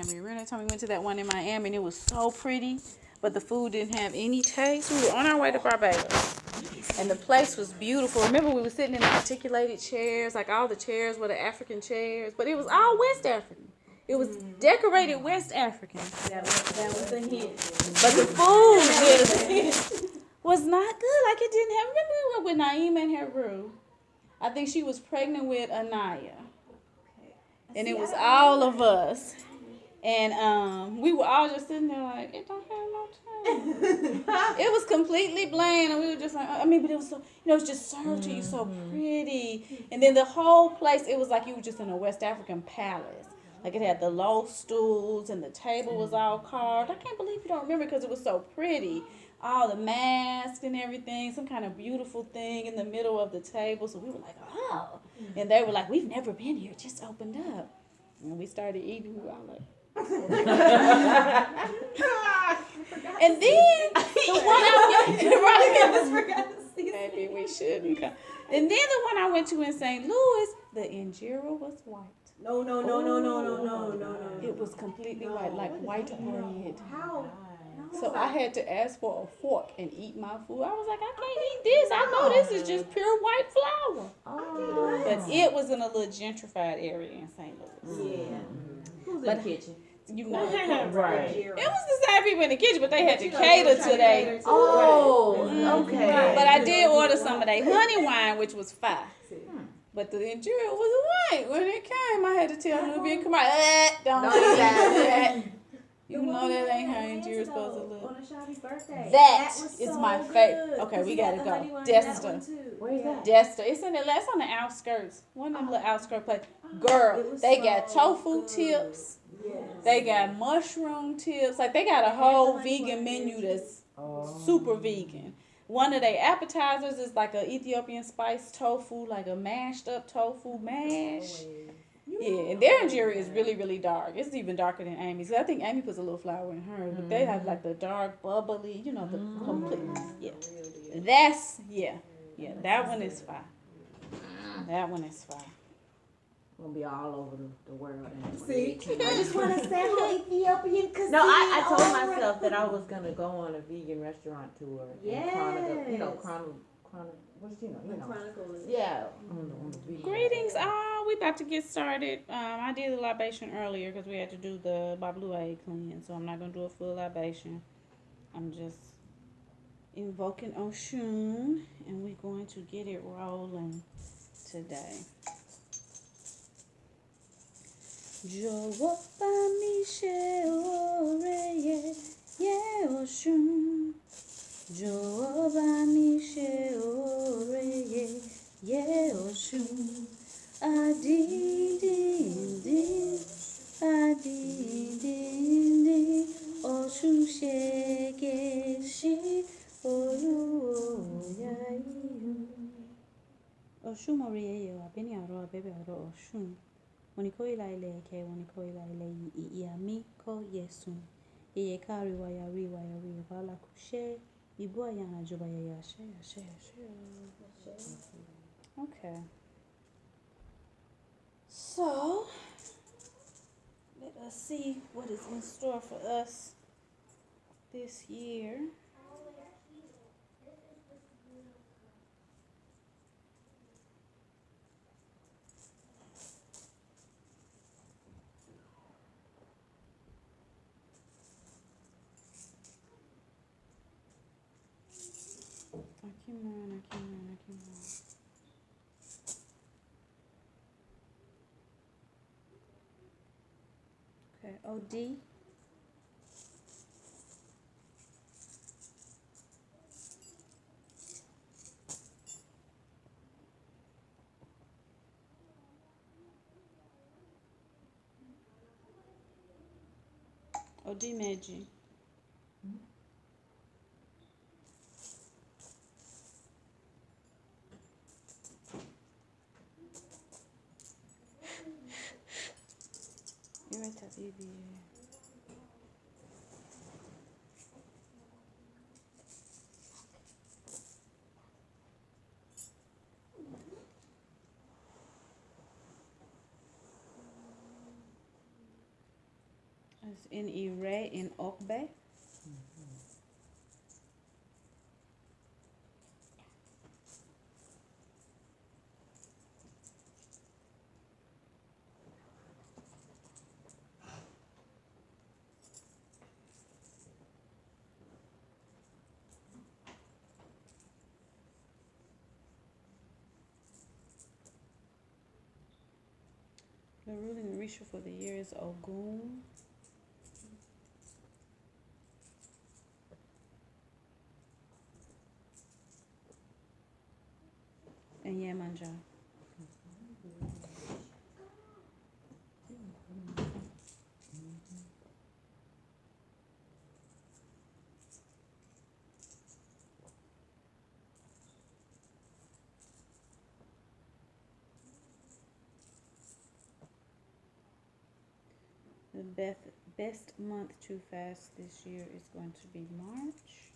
Miami. Remember that time we went to that one in Miami and it was so pretty, but the food didn't have any taste? We were on our way to Barbados. And the place was beautiful. Remember, we were sitting in the articulated chairs, like all the chairs were the African chairs, but it was all West African. It was decorated West African. That was a hit. But the food was not good. Like it didn't have. Remember, we went with Naima and Heru. I think she was pregnant with Anaya. And it was all of us. And we were all just sitting there like, it don't have no taste. It was completely bland, and we were just like, I mean, but it was so, it was just served to you so pretty. And then the whole place, it was like you were just in a West African palace. Like it had the low stools, and the table was all carved. I can't believe you don't remember because it was so pretty. All the masks and everything, some kind of beautiful thing in the middle of the table. So we were like, oh. And they were like, we've never been here. It just opened up. And we started eating. We were all like, and then the one I went maybe we shouldn't come. And then the one I went to in St. Louis, the injera was white. No. It was completely white, like white bread. How? So I had to ask for a fork and eat my food. I was like, I can't eat this. I know this is just pure white flour. Oh. But it was in a little gentrified area in St. Louis. Yeah. Who's in the kitchen? You know, Right. it was the same people in the kitchen, but they had to cater to their. Oh, okay. But I did order some of their honey wine, which was fire. But the injera was white. When it came, I had to tell Nubian, come on, don't do that. You know that ain't how injera supposed to look. On Ashanti's birthday. That was is so my good. favorite. Okay, 'Cause we he gotta got go. the honey wine in that one Desta. too. Where is that? Desta. It's in the. It's on the outskirts. One of them little outskirt places. Girl, It was they so got tofu good. tips. Yes. They got mushroom tips. Like they got a whole vegan menu that's super vegan. One of their appetizers is like a Ethiopian spice tofu, like a mashed up tofu mash. Yeah, and their injera is really, really dark. It's even darker than Amy's. I think Amy puts a little flour in hers, but they have like the dark, bubbly, you know, the complete. Yeah, that's that one is fine. That one is fine. We'll be all over the world. See, I just want to sample Ethiopian cuisine. No, I told all around. myself that I was gonna go on a vegan restaurant tour. Yes. Chronicles. Yeah. On the vegan. Greetings, all. We about to get started. I did the libation earlier because we had to do the Bablue clean, so I'm not gonna do a full libation. I'm just invoking Oshun, and we're going to get it rolling today. Jọ̀wọ́ bá mi ṣe oore yẹ Ọ̀ṣun. Jọ̀wọ́ bá mi ṣe oore yẹ Ọ̀ṣun. Adídìndín, adídìndín, Ọ̀ṣun ṣèkèṣí olúwoyà ìhù. Ọ̀ṣun mọ̀rí ẹyẹ àbẹ́ni àrọ̀ abẹ́bẹ̀ àrọ̀ Ọ̀ṣun. Wanikoila ile ke wanikoila ile iami ko yesun. Iye kari wayari bala kushe. Ibu ayana juba ya she. Okay. So let us see what is in store for us this year. Akimon. Okay, OD. OD Meji. Ireta bibi. It's in Ire in Okbe. The ruling Orisha for the year is Ogun. And Yemanja. The best month to fast this year is going to be March.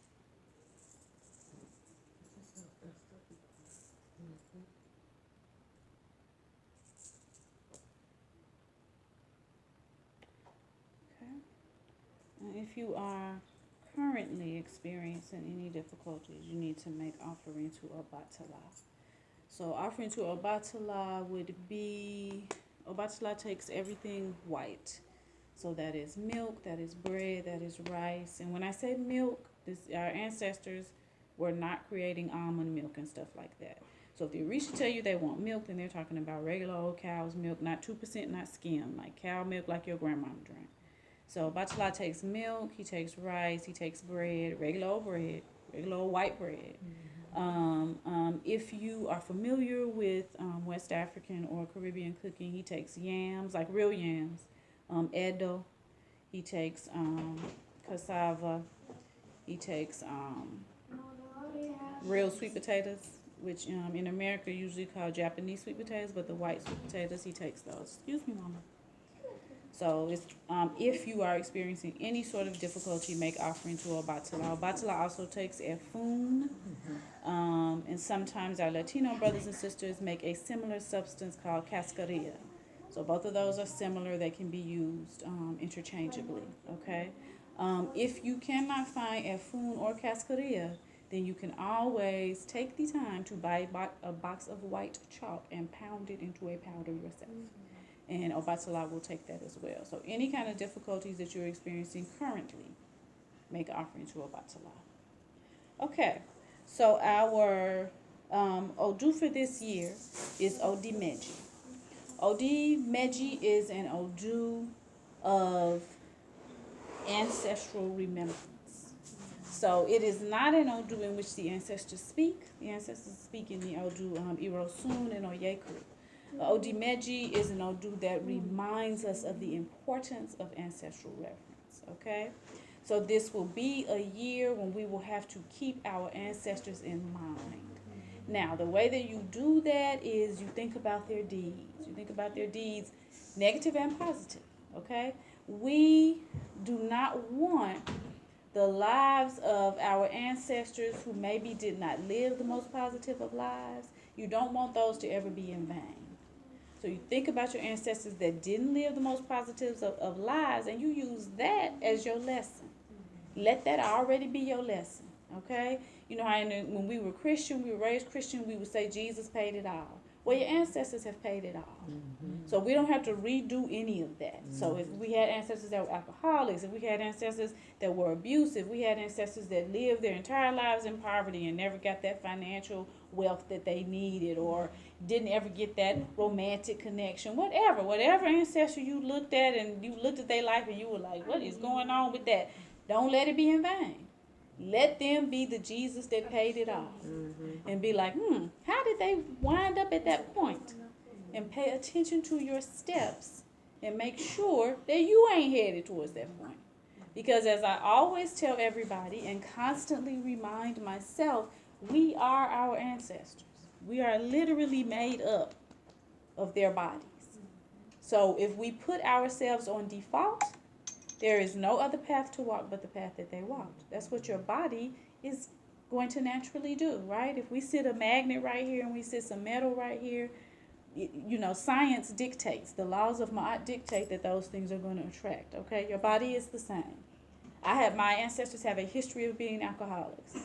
Okay. If you are currently experiencing any difficulties, you need to make offering to Obatala. So offering to Obatala would be, Obatala takes everything white. So that is milk, that is bread, that is rice. And when I say milk, our ancestors were not creating almond milk and stuff like that. So if the Orisha tell you they want milk, then they're talking about regular old cow's milk, not 2%, not skim, like cow milk like your grandmama drank. So Batala takes milk, he takes rice, he takes bread, regular old white bread. If you are familiar with West African or Caribbean cooking, he takes yams, like real yams, edo, he takes cassava, he takes real sweet potatoes, which in America usually called Japanese sweet potatoes, but the white sweet potatoes, he takes those. Excuse me, Mama. So it's, if you are experiencing any sort of difficulty, make offering to Obatala. Obatala also takes efun, and sometimes our Latino brothers and sisters make a similar substance called cascarilla. So both of those are similar. They can be used interchangeably, okay? If you cannot find efun or cascarilla, then you can always take the time to buy a box of white chalk and pound it into a powder yourself. And Obatala will take that as well. So any kind of difficulties that you're experiencing currently, make an offering to Obatala. Okay, so our Odu for this year is Odi Meji. Odi Meji is an Odu of ancestral remembrance. So it is not an Odu in which the ancestors speak. The ancestors speak in the Odu Irosun and Oyekuru. Odi Meji is an Odu that reminds us of the importance of ancestral reverence, okay? So this will be a year when we will have to keep our ancestors in mind. Now, the way that you do that is you think about their deeds. You think about their deeds, negative and positive, okay? We do not want the lives of our ancestors who maybe did not live the most positive of lives. You don't want those to ever be in vain. So you think about your ancestors that didn't live the most positives of lives, and you use that as your lesson. Let that already be your lesson, okay? You know how when we were Christian, we were raised Christian, we would say Jesus paid it all. Well, your ancestors have paid it all. So we don't have to redo any of that. So if we had ancestors that were alcoholics, if we had ancestors that were abusive, we had ancestors that lived their entire lives in poverty and never got that financial wealth that they needed, or didn't ever get that romantic connection, whatever ancestor you looked at and you looked at their life and you were like, what is going on with that? Don't let it be in vain. Let them be the Jesus that paid it all. And be like, how did they wind up at that point? And pay attention to your steps and make sure that you ain't headed towards that point. Because as I always tell everybody and constantly remind myself, we are our ancestors. We are literally made up of their bodies. So if we put ourselves on default, there is no other path to walk but the path that they walked. That's what your body is going to naturally do, right? If we sit a magnet right here and we sit some metal right here, science dictates, the laws of Ma'at dictate that those things are going to attract, okay? Your body is the same. My ancestors have a history of being alcoholics.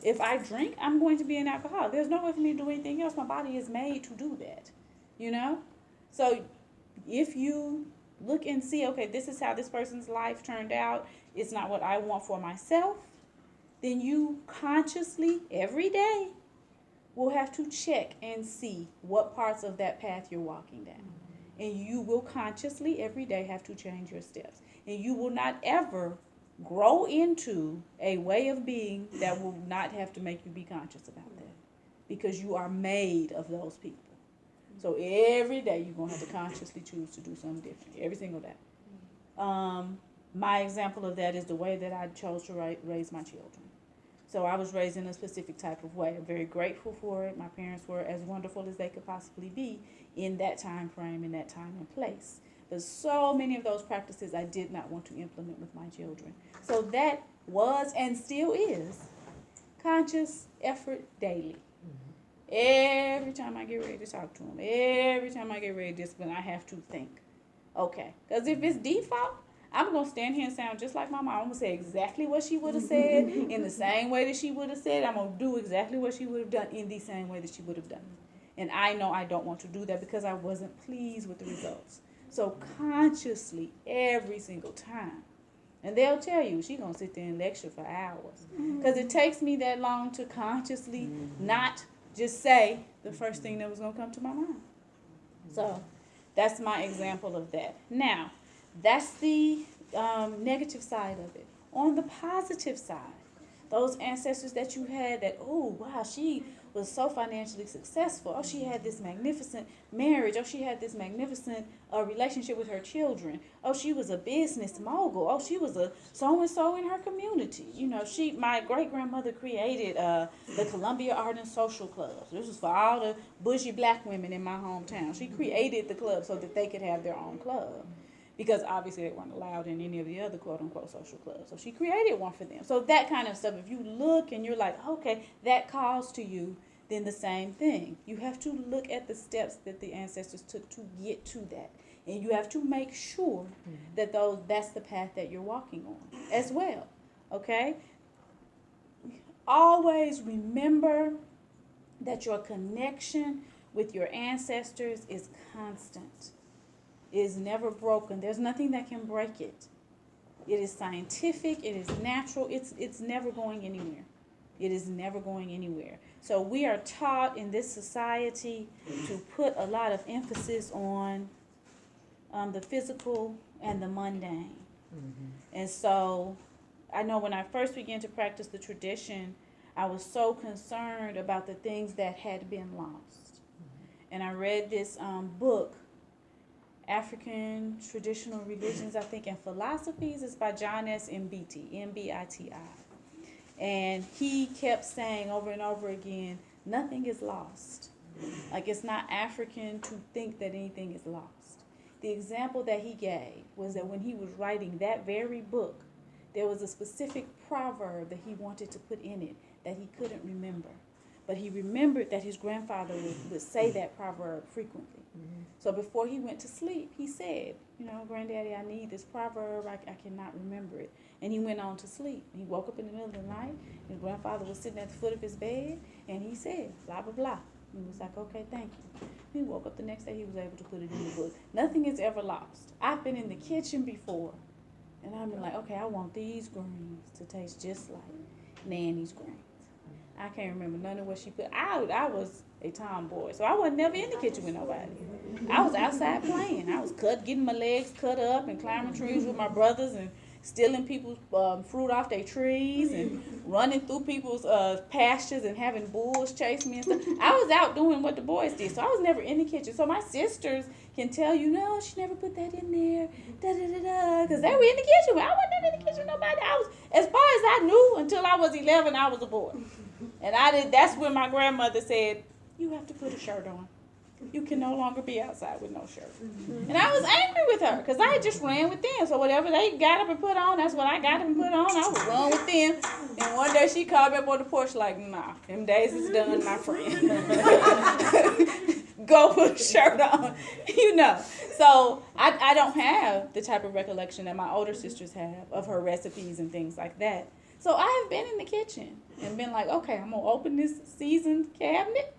If I drink, I'm going to be an alcoholic. There's no way for me to do anything else. My body is made to do that, So if you look and see, okay, this is how this person's life turned out, it's not what I want for myself, then you consciously, every day, will have to check and see what parts of that path you're walking down. And you will consciously, every day, have to change your steps. And you will not ever grow into a way of being that will not have to make you be conscious about that. Because you are made of those people. So every day you're going to have to consciously choose to do something different. Every single day. My example of that is the way that I chose to raise my children. So I was raised in a specific type of way. I'm very grateful for it. My parents were as wonderful as they could possibly be in that time frame, in that time and place. But so many of those practices I did not want to implement with my children. So that was and still is conscious effort daily. Every time I get ready to talk to them, every time I get ready to discipline, I have to think, okay. Because if it's default, I'm going to stand here and sound just like my mom. I'm going to say exactly what she would have said in the same way that she would have said. I'm going to do exactly what she would have done in the same way that she would have done. And I know I don't want to do that because I wasn't pleased with the results. So consciously, every single time. And they'll tell you, she's going to sit there and lecture for hours. Because it takes me that long to consciously not just say the first thing that was going to come to my mind. So that's my example of that. Now, that's the negative side of it. On the positive side, those ancestors that you had that, oh, wow, she was so financially successful. Oh, she had this magnificent marriage. Oh, she had this magnificent relationship with her children. Oh, she was a business mogul. Oh, she was a so-and-so in her community. My great-grandmother created the Columbia Art and Social Clubs. This was for all the bougie black women in my hometown. She created the club so that they could have their own club. Because obviously they weren't allowed in any of the other quote-unquote social clubs. So she created one for them. So that kind of stuff, if you look and you're like, okay, that calls to you, then the same thing. You have to look at the steps that the ancestors took to get to that. And you have to make sure that that's the path that you're walking on as well. Okay? Always remember that your connection with your ancestors is constant. It is never broken. There's nothing that can break it. It is scientific. It is natural. It's never going anywhere. It is never going anywhere. So we are taught in this society to put a lot of emphasis on the physical and the mundane. And so I know when I first began to practice the tradition, I was so concerned about the things that had been lost. And I read this book, African Traditional Religions, I think, and Philosophies. It's by John S. Mbiti, Mbiti. And he kept saying over and over again, nothing is lost. Like, it's not African to think that anything is lost. The example that he gave was that when he was writing that very book, there was a specific proverb that he wanted to put in it that he couldn't remember. But he remembered that his grandfather would say that proverb frequently. So before he went to sleep, he said, Granddaddy, I need this proverb. I cannot remember it. And he went on to sleep. He woke up in the middle of the night. His grandfather was sitting at the foot of his bed, and he said, blah, blah, blah. He was like, okay, thank you. He woke up the next day, he was able to put it in the book. Nothing is ever lost. I've been in the kitchen before, and I've been like, okay, I want these greens to taste just like Nanny's greens. I can't remember none of what she put. I was a tomboy, so I wasn't never in the kitchen with nobody. I was outside playing. I was getting my legs cut up and climbing trees with my brothers and stealing people's fruit off their trees and running through people's pastures and having bulls chase me and stuff. I was out doing what the boys did, so I was never in the kitchen. So my sisters can tell you, no, she never put that in there, because they were in the kitchen. Well, I wasn't in the kitchen with nobody. I was, as far as I knew, until I was 11, I was a boy. And that's when my grandmother said, you have to put a shirt on. You can no longer be outside with no shirt. And I was angry with her because I had just ran with them. So whatever they got up and put on, that's what I got up and put on. I would run with them. And one day she called me up on the porch like, nah, them days is done, my friend. go put a shirt on, you know. So I don't have the type of recollection that my older sisters have of her recipes and things like that. So I have been in the kitchen and been like, okay, I'm gonna open this seasoned cabinet,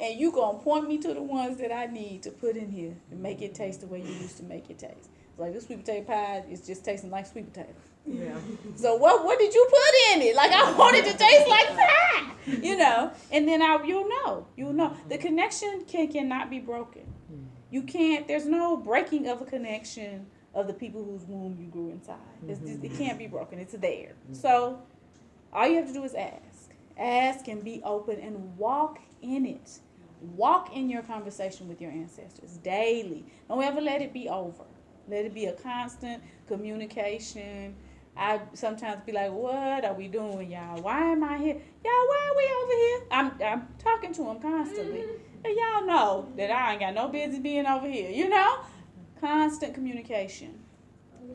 and you gonna point me to the ones that I need to put in here and make it taste the way you used to make it taste. It's like this sweet potato pie is just tasting like sweet potato. Yeah. So what did you put in it? Like I want it to taste like pie, you know. And then you'll know. The connection cannot be broken. You can't. There's no breaking of a connection of the people whose womb you grew inside. It can't be broken. It's there. So all you have to do is ask and be open and walk in it. Walk in your conversation with your ancestors daily. Don't ever let it be over. Let it be a constant communication. I sometimes be like, what are we doing, y'all? Why am I here? Y'all, why are we over here? I'm talking to them constantly. And y'all know that I ain't got no business being over here, you know? Constant communication.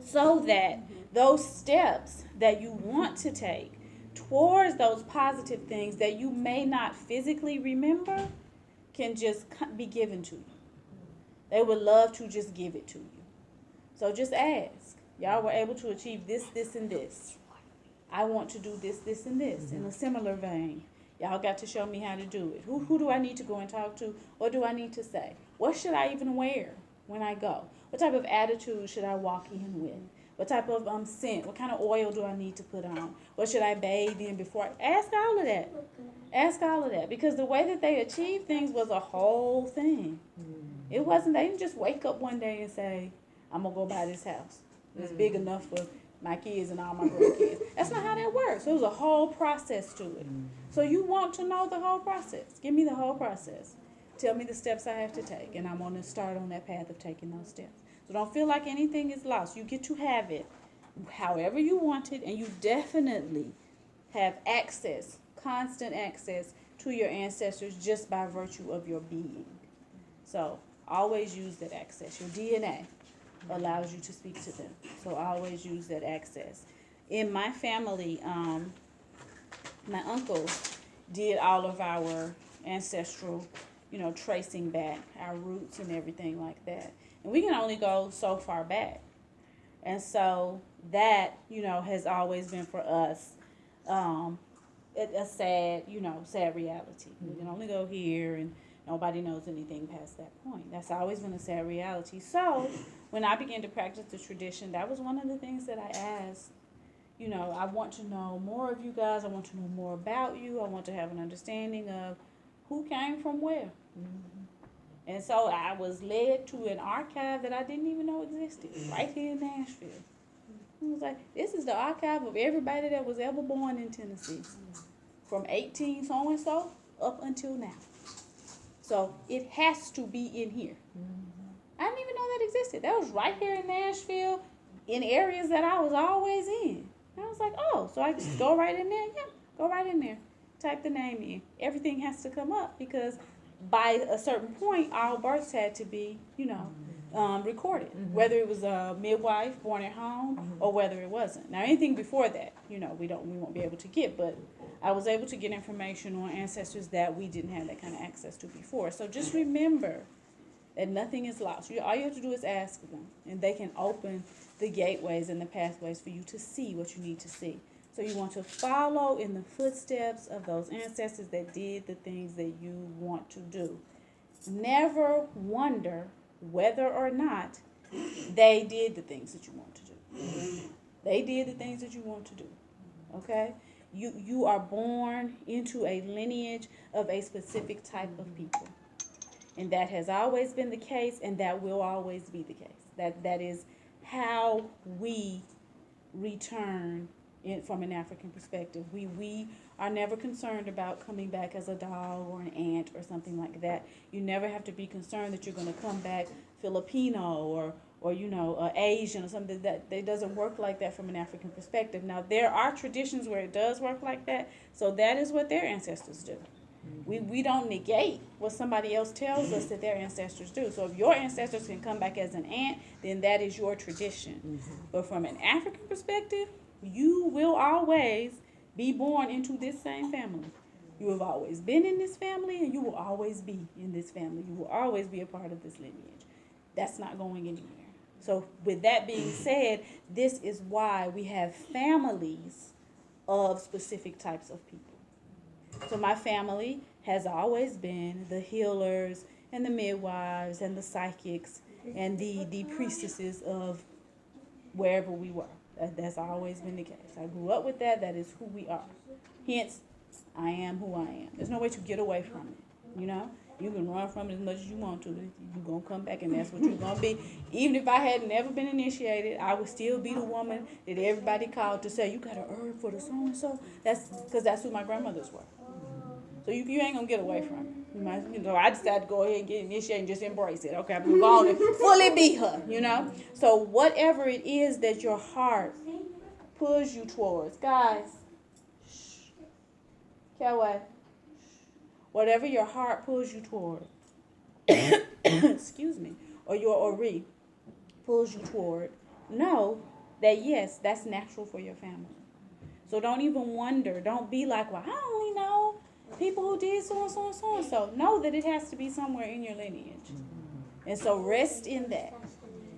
So that those steps that you want to take towards those positive things that you may not physically remember can just be given to you. They would love to just give it to you. So just ask. Y'all were able to achieve this, this, and this. I want to do this, this, and this. In a similar vein, y'all got to show me how to do it. Who do I need to go and talk to? What do I need to say? What should I even wear when I go? What type of attitude should I walk in with? What type of scent? What kind of oil do I need to put on? What should I bathe in before? Ask all of that. Ask all of that. Because the way that they achieved things was a whole thing. It wasn't, they didn't just wake up one day and say, I'm going to go buy this house. It's big enough for my kids and all my grandkids. That's not how that works. There was a whole process to it. So you want to know the whole process. Give me the whole process. Tell me the steps I have to take, and I'm going to start on that path of taking those steps. So don't feel like anything is lost. You get to have it however you want it, and you definitely have access, constant access to your ancestors just by virtue of your being. So always use that access. Your DNA allows you to speak to them. So always use that access. In my family, my uncle did all of our ancestral, tracing back, our roots and everything like that. And we can only go so far back. And so that, has always been for us a sad, sad reality. We can only go here and nobody knows anything past that point. That's always been a sad reality. So when I began to practice the tradition, that was one of the things that I asked. I want to know more of you guys. I want to know more about you. I want to have an understanding of who came from where. And so I was led to an archive that I didn't even know existed, right here in Nashville. It was like, this is the archive of everybody that was ever born in Tennessee, from 18 so-and-so up until now. So it has to be in here. I didn't even know that existed. That was right here in Nashville, in areas that I was always in. And I was like, oh, so I just go right in there? Yeah, go right in there. Type the name in. Everything has to come up because by a certain point, all births had to be, recorded. Whether it was a midwife born at home or whether it wasn't. Now, anything before that, we won't be able to get. But I was able to get information on ancestors that we didn't have that kind of access to before. So just remember that nothing is lost. All you have to do is ask them, and they can open the gateways and the pathways for you to see what you need to see. So you want to follow in the footsteps of those ancestors that did the things that you want to do. Never wonder whether or not they did the things that you want to do. They did the things that you want to do. Okay? You are born into a lineage of a specific type of people. And that has always been the case, and that will always be the case. That is how we return from an African perspective. We are never concerned about coming back as a dog or an ant or something like that. You never have to be concerned that you're going to come back Filipino or Asian or something. That doesn't work like that from an African perspective. Now, there are traditions where it does work like that, so that is what their ancestors do. We don't negate what somebody else tells us that their ancestors do. So if your ancestors can come back as an ant, then that is your tradition. But from an African perspective, you will always be born into this same family. You have always been in this family, and you will always be in this family. You will always be a part of this lineage. That's not going anywhere. So, with that being said, this is why we have families of specific types of people. So, my family has always been the healers and the midwives and the psychics and the priestesses of wherever we were. That's always been the case. I grew up with that. That is who we are. Hence, I am who I am. There's no way to get away from it. You know, you can run from it as much as you want to. You're going to come back, and that's what you're going to be. Even if I had never been initiated, I would still be the woman that everybody called to say, you got a herb for the so-and-so. That's because that's who my grandmothers were. So you ain't going to get away from it. I decided to go ahead and get initiated and just embrace it. Okay, I'm going to go on and fully be her, you know. So whatever it is that your heart pulls you towards, guys, shh, Kelly, whatever your heart pulls you toward, excuse me, or your ori pulls you toward, know that yes, that's natural for your family. So don't even wonder. Don't be like, well, I only know people who did so and so and so and so. Know that it has to be somewhere in your lineage. And so rest in that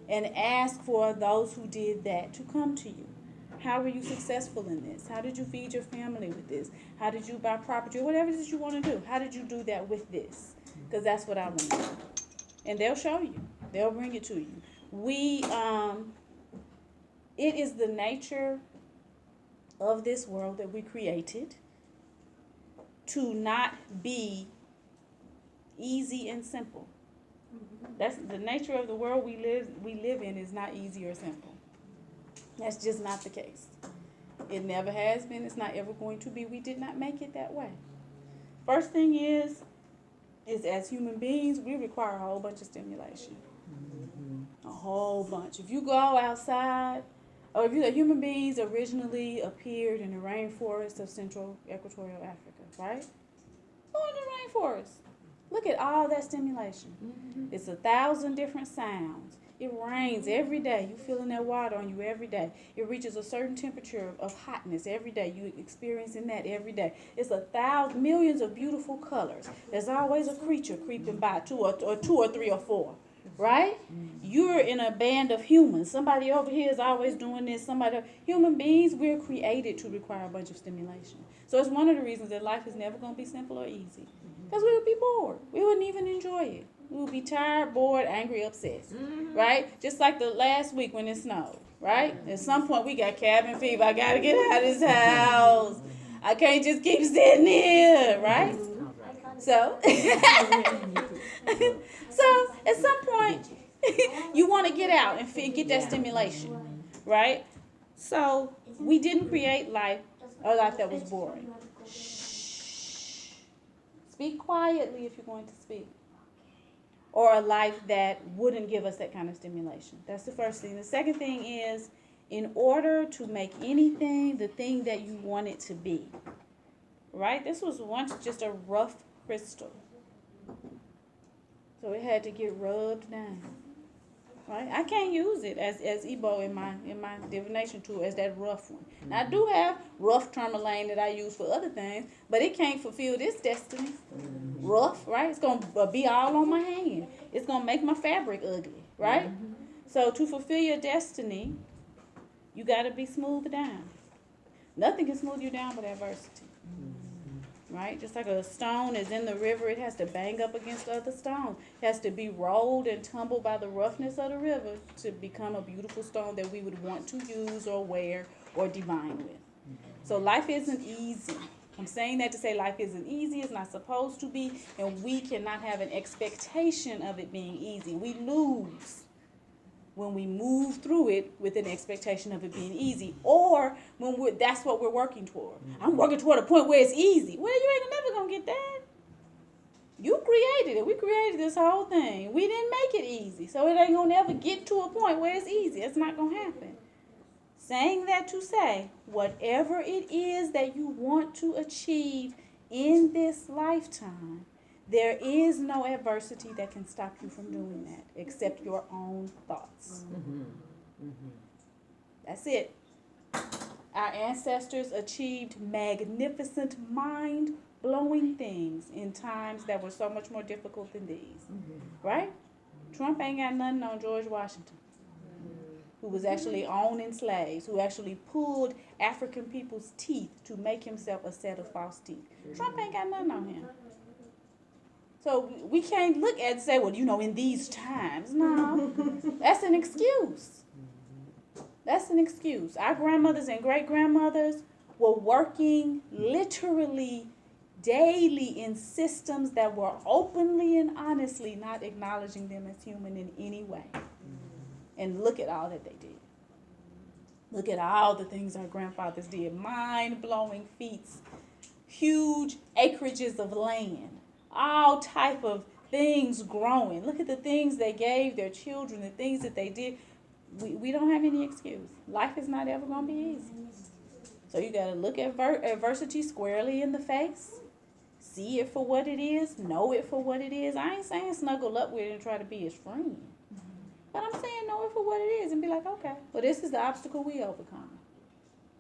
and ask for those who did that to come to you. How were you successful in this? How did you feed your family with this? How did you buy property? Whatever it is you want to do. How did you do that with this? Because that's what I want to do. And they'll show you. They'll bring it to you. It is the nature of this world that we created to not be easy and simple. That's the nature of the world we live in is not easy or simple. That's just not the case. It never has been. It's not ever going to be. We did not make it that way. First thing is as human beings, we require a whole bunch of stimulation. A whole bunch. If you go outside, or if you human beings originally appeared in the rainforest of Central Equatorial Africa, right? Go in the rainforest. Look at all that stimulation. It's 1,000 different sounds. It rains every day. You feeling that water on you every day. It reaches a certain temperature of hotness every day. You experiencing that every day. It's 1,000 millions of beautiful colors. There's always a creature creeping by, two or three or four, right? You're in a band of humans. Somebody over here is always doing this. Human beings, we're created to require a bunch of stimulation. So it's one of the reasons that life is never going to be simple or easy. Because we would be bored. We wouldn't even enjoy it. We would be tired, bored, angry, upset. Right? Just like the last week when it snowed. Right? At some point we got cabin fever. I got to get out of this house. I can't just keep sitting here. Right? So, at some point, you want to get out and get that stimulation. Right? So, we didn't create a life that was boring. Speak quietly if you're going to speak. Or a life that wouldn't give us that kind of stimulation. That's the first thing. The second thing is, in order to make anything the thing that you want it to be, right? This was once just a rough crystal. So it had to get rubbed down. Right? I can't use it as Igbo in my divination tool as that rough one. Now, I do have rough tourmaline that I use for other things, but it can't fulfill this destiny. Rough, right? It's going to be all on my hand. It's going to make my fabric ugly, right? So to fulfill your destiny, you got to be smoothed down. Nothing can smooth you down but adversity. Right? Just like a stone is in the river, it has to bang up against other stones. It has to be rolled and tumbled by the roughness of the river to become a beautiful stone that we would want to use or wear or divine with. So life isn't easy. I'm saying that to say life isn't easy. It's not supposed to be. And we cannot have an expectation of it being easy. We lose when we move through it with an expectation of it being easy, or when that's what we're working toward. I'm working toward a point where it's easy. Well, you ain't never gonna get that. You created it. We created this whole thing. We didn't make it easy, so it ain't gonna ever get to a point where it's easy. It's not gonna happen. Saying that to say, whatever it is that you want to achieve in this lifetime, there is no adversity that can stop you from doing that except your own thoughts. That's it. Our ancestors achieved magnificent mind blowing things in times that were so much more difficult than these, right? Trump ain't got nothing on George Washington, who was actually owning slaves, who actually pulled African people's teeth to make himself a set of false teeth. Trump ain't got nothing on him. So we can't look at and say, well, in these times. No, that's an excuse. That's an excuse. Our grandmothers and great grandmothers were working literally daily in systems that were openly and honestly not acknowledging them as human in any way. And look at all that they did. Look at all the things our grandfathers did. Mind-blowing feats, huge acreages of land, all type of things growing. Look at the things they gave their children, the things that they did. We don't have any excuse. Life is not ever going to be easy. So you got to look at adversity squarely in the face. See it for what it is. Know it for what it is. I ain't saying snuggle up with it and try to be his friend. But I'm saying know it for what it is and be like, okay, well, this is the obstacle we overcome.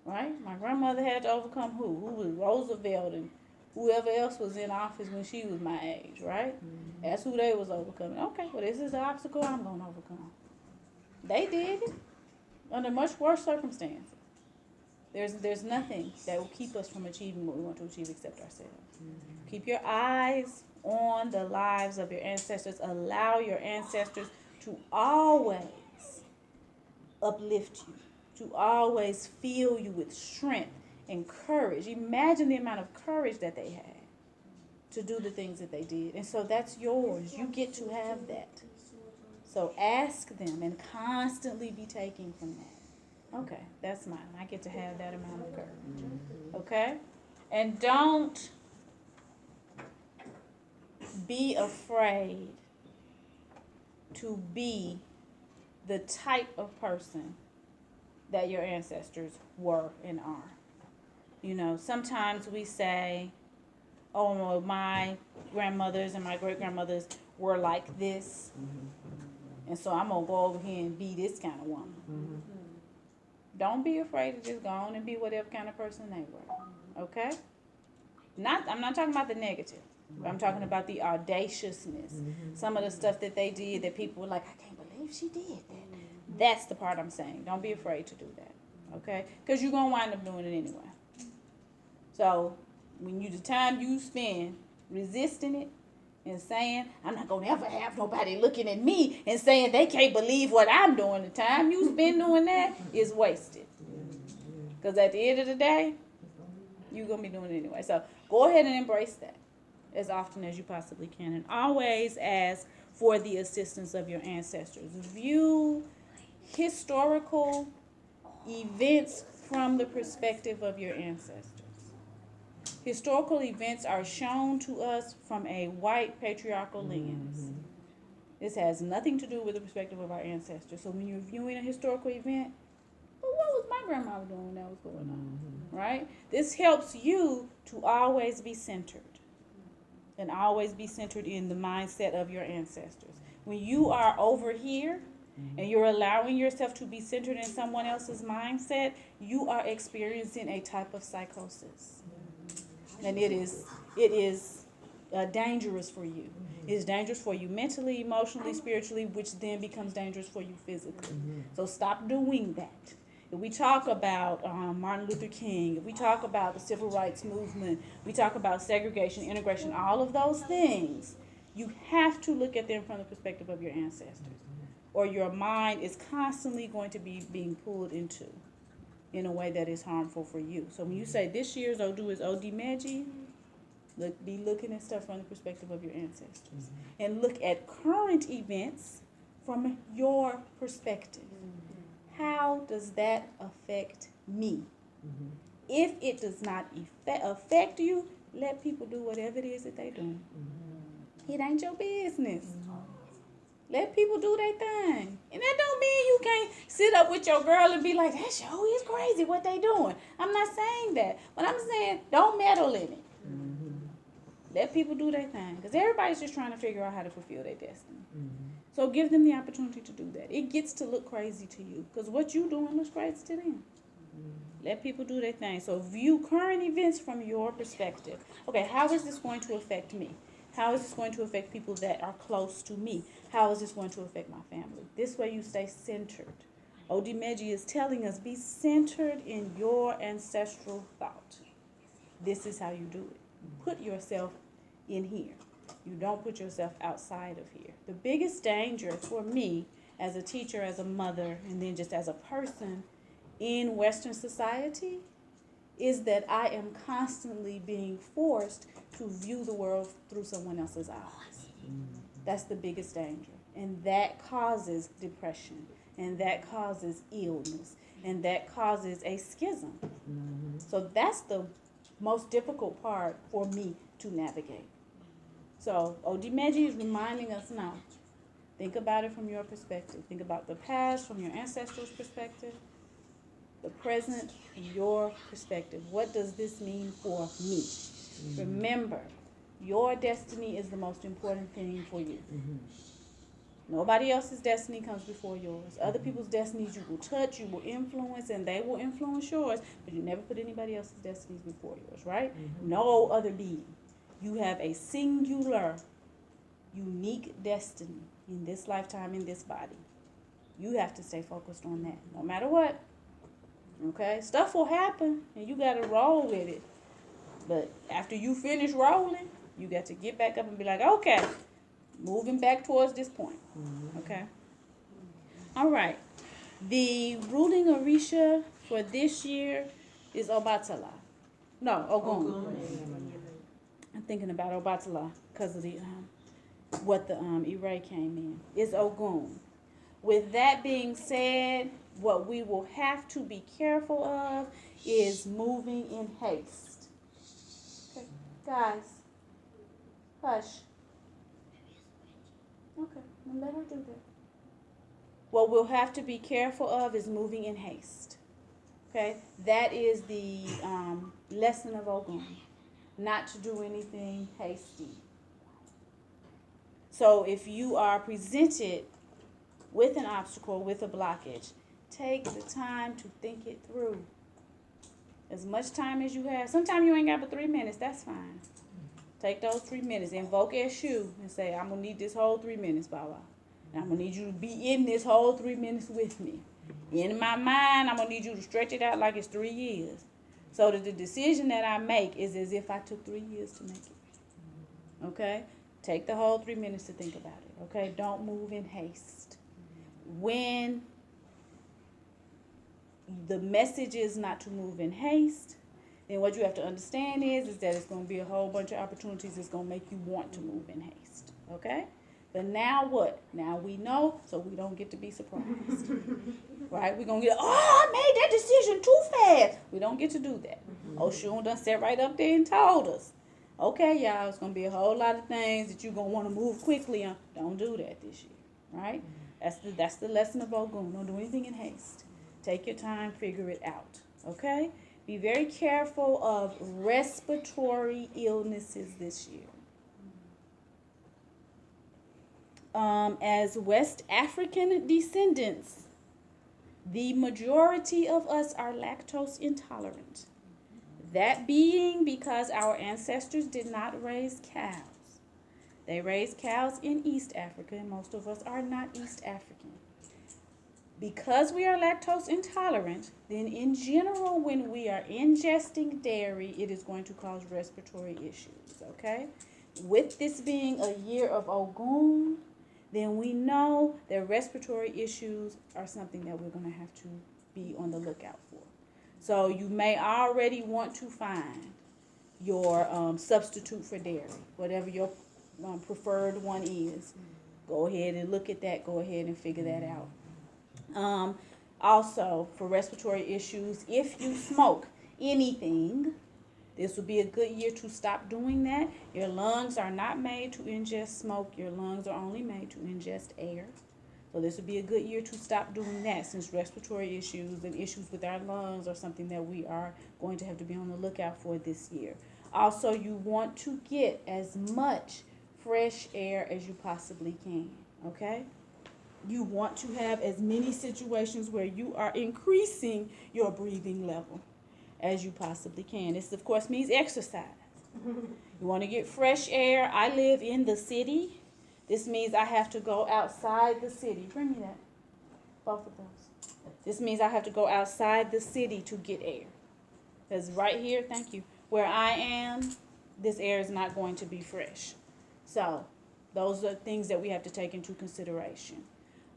Right? My grandmother had to overcome who? Who was Roosevelt and whoever else was in office when she was my age, right? That's who they was overcoming. Okay, well, this is the obstacle I'm going to overcome. They did it under much worse circumstances. There's nothing that will keep us from achieving what we want to achieve except ourselves. Keep your eyes on the lives of your ancestors. Allow your ancestors to always uplift you, to always fill you with strength and courage. Imagine the amount of courage that they had to do the things that they did. And so that's yours. You get to have that. So ask them and constantly be taking from that. Okay, that's mine. I get to have that amount of courage. Okay? And don't be afraid to be the type of person that your ancestors were and are. Sometimes we say, oh, well, my grandmothers and my great-grandmothers were like this, and so I'm going to go over here and be this kind of woman. Don't be afraid to just go on and be whatever kind of person they were, okay? I'm not talking about the negative. I'm talking about the audaciousness. Some of the stuff that they did that people were like, I can't believe she did that. That's the part I'm saying. Don't be afraid to do that, okay? Because you're going to wind up doing it anyway. So the time you spend resisting it and saying, I'm not going to ever have nobody looking at me and saying they can't believe what I'm doing, the time you spend doing that is wasted. Because at the end of the day, you're going to be doing it anyway. So go ahead and embrace that as often as you possibly can. And always ask for the assistance of your ancestors. View historical events from the perspective of your ancestors. Historical events are shown to us from a white patriarchal lens. This has nothing to do with the perspective of our ancestors. So when you're viewing a historical event, well, what was my grandma doing when that was going on? Right? This helps you to always be centered. And always be centered in the mindset of your ancestors. When you are over here and you're allowing yourself to be centered in someone else's mindset, you are experiencing a type of psychosis. And it is dangerous for you. It is dangerous for you mentally, emotionally, spiritually, which then becomes dangerous for you physically. So stop doing that. If we talk about Martin Luther King, if we talk about the civil rights movement, we talk about segregation, integration, all of those things, you have to look at them from the perspective of your ancestors. Or your mind is constantly going to be being pulled into in a way that is harmful for you. So when you say this year's Odu is Odimeji, be looking at stuff from the perspective of your ancestors. And look at current events from your perspective. How does that affect me? If it does not affect you, let people do whatever it is that they do. It ain't your business. Let people do their thing. And that don't mean you can't sit up with your girl and be like, that show is crazy what they doing. I'm not saying that. But I'm saying don't meddle in it. Let people do their thing. Because everybody's just trying to figure out how to fulfill their destiny. So give them the opportunity to do that. It gets to look crazy to you. Because what you doing looks crazy to them. Let people do their thing. So view current events from your perspective. Okay, how is this going to affect me? How is this going to affect people that are close to me? How is this going to affect my family? This way you stay centered. Odimeji is telling us, be centered in your ancestral thought. This is how you do it. Put yourself in here. You don't put yourself outside of here. The biggest danger for me as a teacher, as a mother, and then just as a person in Western society is that I am constantly being forced to view the world through someone else's eyes. That's the biggest danger. And that causes depression. And that causes illness. And that causes a schism. So that's the most difficult part for me to navigate. So Odimeji is reminding us now. Think about it from your perspective. Think about the past from your ancestors' perspective. The present from your perspective. What does this mean for me? Remember, your destiny is the most important thing for you. Nobody else's destiny comes before yours. Other people's destinies you will touch, you will influence, and they will influence yours, but you never put anybody else's destinies before yours, right? No other being. You have a singular, unique destiny in this lifetime, in this body. You have to stay focused on that, no matter what. Okay? Stuff will happen, and you got to roll with it. But after you finish rolling, you got to get back up and be like, okay, moving back towards this point. Okay? All right. The ruling Orisha for this year is Obatala. No, Ogun. I'm thinking about Obatala because of the what the Ire came in. It's Ogun. With that being said, what we will have to be careful of is moving in haste. Okay, guys, hush. Okay, well, let her do that. What we'll have to be careful of is moving in haste. Okay, that is the lesson of Ogun. Not to do anything hasty. So if you are presented with an obstacle, with a blockage, take the time to think it through. As much time as you have. Sometimes you ain't got but 3 minutes. That's fine. Take those 3 minutes. Invoke Eshu and say, I'm going to need this whole 3 minutes, Baba. And I'm going to need you to be in this whole 3 minutes with me. In my mind, I'm going to need you to stretch it out like it's 3 years. So that the decision that I make is as if I took 3 years to make it. Okay? Take the whole 3 minutes to think about it. Okay? Don't move in haste. When the message is not to move in haste, then what you have to understand is that it's going to be a whole bunch of opportunities that's going to make you want to move in haste. Okay? But now what? Now we know, so we don't get to be surprised. Right? We're going to get, I made that decision too fast. We don't get to do that. Oshun done sat right up there and told us. Okay, y'all, it's going to be a whole lot of things that you're going to want to move quickly on. Don't do that this year. Right? That's the lesson of Ogun. Don't do anything in haste. Take your time, figure it out. Okay? Be very careful of respiratory illnesses this year. As West African descendants, the majority of us are lactose intolerant. That being because our ancestors did not raise cows. They raised cows in East Africa, and most of us are not East African. Because we are lactose intolerant, then in general, when we are ingesting dairy, it is going to cause respiratory issues, okay? With this being a year of Ogun, then we know that respiratory issues are something that we're going to have to be on the lookout for. So you may already want to find your substitute for dairy, whatever your preferred one is. Go ahead and look at that. Go ahead and figure that out. Also, for respiratory issues, if you smoke anything, this would be a good year to stop doing that. Your lungs are not made to ingest smoke. Your lungs are only made to ingest air. So this would be a good year to stop doing that, since respiratory issues and issues with our lungs are something that we are going to have to be on the lookout for this year. Also, you want to get as much fresh air as you possibly can, okay? You want to have as many situations where you are increasing your breathing level as you possibly can. This, of course, means exercise. You want to get fresh air. I live in the city. This means I have to go outside the city. Bring me that. Both of those. This means I have to go outside the city to get air. Because right here, thank you, where I am, this air is not going to be fresh. So those are things that we have to take into consideration.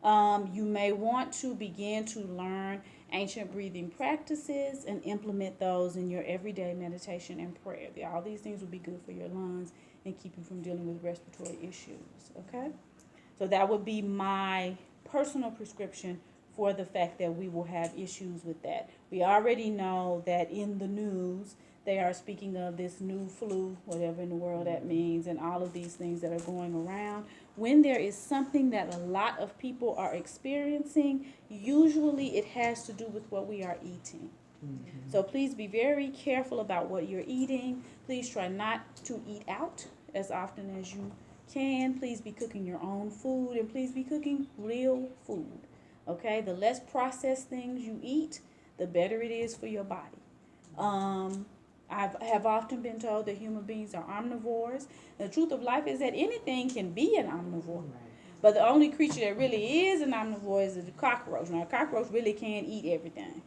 You may want to begin to learn ancient breathing practices and implement those in your everyday meditation and prayer. All these things will be good for your lungs and keep you from dealing with respiratory issues, okay? So that would be my personal prescription for the fact that we will have issues with that. We already know that in the news, they are speaking of this new flu, whatever in the world that means, and all of these things that are going around. When there is something that a lot of people are experiencing, usually it has to do with what we are eating. So please be very careful about what you're eating. Please try not to eat out as often as you can. Please be cooking your own food, and please be cooking real food. Okay? The less processed things you eat, the better it is for your body. I have often been told that human beings are omnivores. The truth of life is that anything can be an omnivore. But the only creature that really is an omnivore is the cockroach. Now, a cockroach really can't eat everything.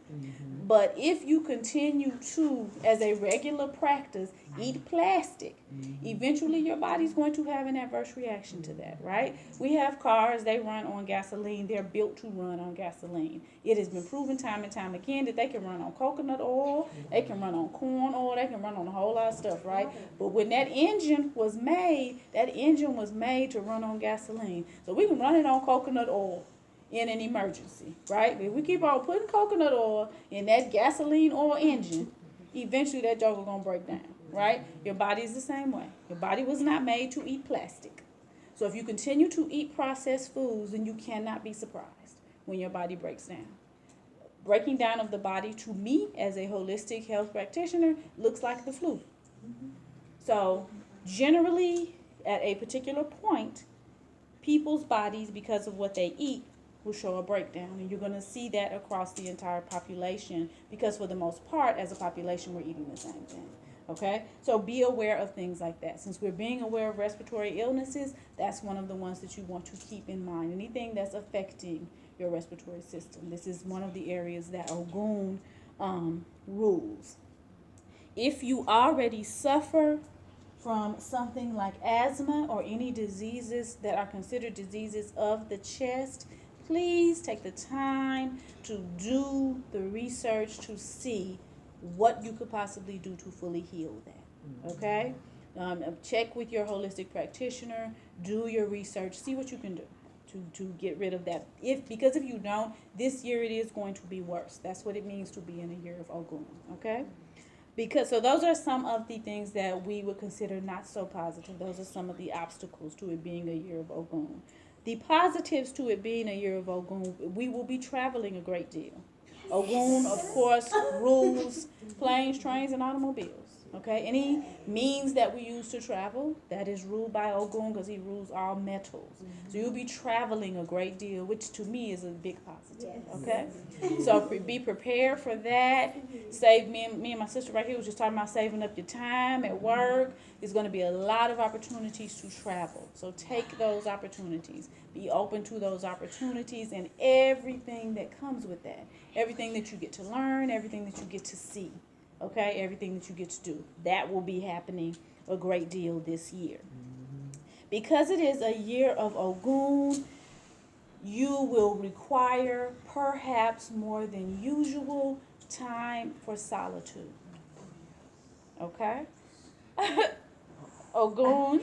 But if you continue to, as a regular practice, eat plastic, eventually your body's going to have an adverse reaction to that, right? We have cars, they run on gasoline. They're built to run on gasoline. It has been proven time and time again that they can run on coconut oil, they can run on corn oil, they can run on a whole lot of stuff, right? But when that engine was made to run on gasoline. So we can run it on coconut oil in an emergency, right? If we keep on putting coconut oil in that gasoline oil engine, eventually that joker gonna break down, right? Your body is the same way. Your body was not made to eat plastic. So if you continue to eat processed foods, then you cannot be surprised when your body breaks down. Breaking down of the body, to me, as a holistic health practitioner, looks like the flu. So generally, at a particular point, people's bodies, because of what they eat, will show a breakdown, and you're going to see that across the entire population, because for the most part, as a population, we're eating the same thing. Okay, so be aware of things like that. Since we're being aware of respiratory illnesses, that's one of the ones that you want to keep in mind. Anything that's affecting your respiratory system. This is one of the areas that Ogun rules. If you already suffer from something like asthma or any diseases that are considered diseases of the chest, please take the time to do the research to see what you could possibly do to fully heal that. Okay? Check with your holistic practitioner, do your research, see what you can do to get rid of that. Because if you don't, this year it is going to be worse. That's what it means to be in a year of Ogun. Okay? So those are some of the things that we would consider not so positive. Those are some of the obstacles to it being a year of Ogun. The positives to it being a year of Ogun, we will be traveling a great deal. Ogun, of course, rules planes, trains, and automobiles. Okay, any means that we use to travel, that is ruled by Ogun, because he rules all metals. So you'll be traveling a great deal, which to me is a big positive. Okay, so be prepared for that. Save me and my sister right here was just talking about saving up your time at work. There's going to be a lot of opportunities to travel. So take those opportunities. Be open to those opportunities and everything that comes with that. Everything that you get to learn, everything that you get to see. Okay, everything that you get to do. That will be happening a great deal this year. Because it is a year of Ogun, you will require perhaps more than usual time for solitude. Okay? Ogun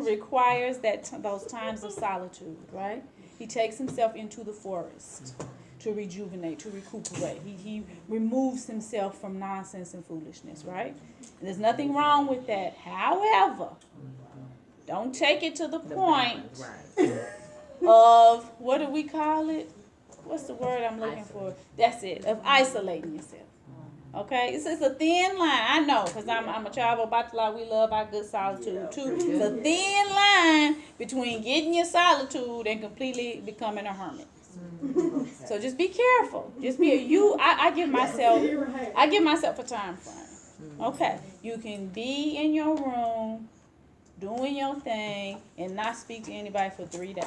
requires those times of solitude, right? He takes himself into the forest to rejuvenate, to recuperate. He removes himself from nonsense and foolishness, right? And there's nothing wrong with that. However, don't take it to the point of, what do we call it? What's the word I'm looking for? That's it, of isolating yourself. Okay, it's a thin line. I know, because I'm a child of Bachelor. We love our good solitude too. It's a thin line between getting your solitude and completely becoming a hermit. So just be careful. Just be I give myself a time frame. Okay, you can be in your room doing your thing and not speak to anybody for 3 days.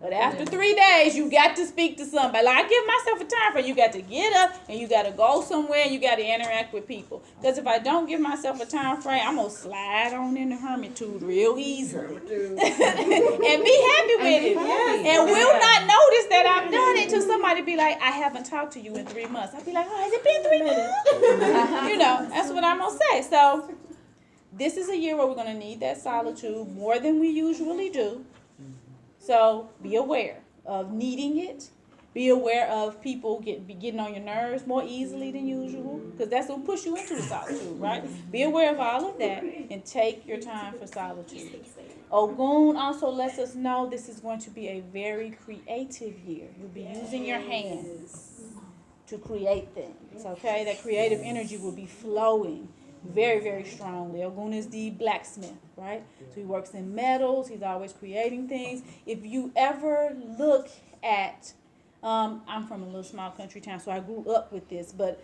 But after 3 days, you got to speak to somebody. Like, I give myself a time frame. You got to get up and you got to go somewhere and you got to interact with people. Because if I don't give myself a time frame, I'm going to slide on in the hermitude real easily. And be happy with it. And will not notice that I've done it till somebody be like, I haven't talked to you in 3 months. I'll be like, oh, has it been 3 months? You know, that's what I'm going to say. So this is a year where we're going to need that solitude more than we usually do. So be aware of needing it. Be aware of people getting on your nerves more easily than usual, because that's what will push you into the solitude, right? Be aware of all of that and take your time for solitude. Ogun also lets us know this is going to be a very creative year. You'll be using your hands to create things, okay? That creative energy will be flowing very, very strongly. Ogun is the blacksmith, right? So he works in metals. He's always creating things. If you ever look at, I'm from a little small country town, so I grew up with this, but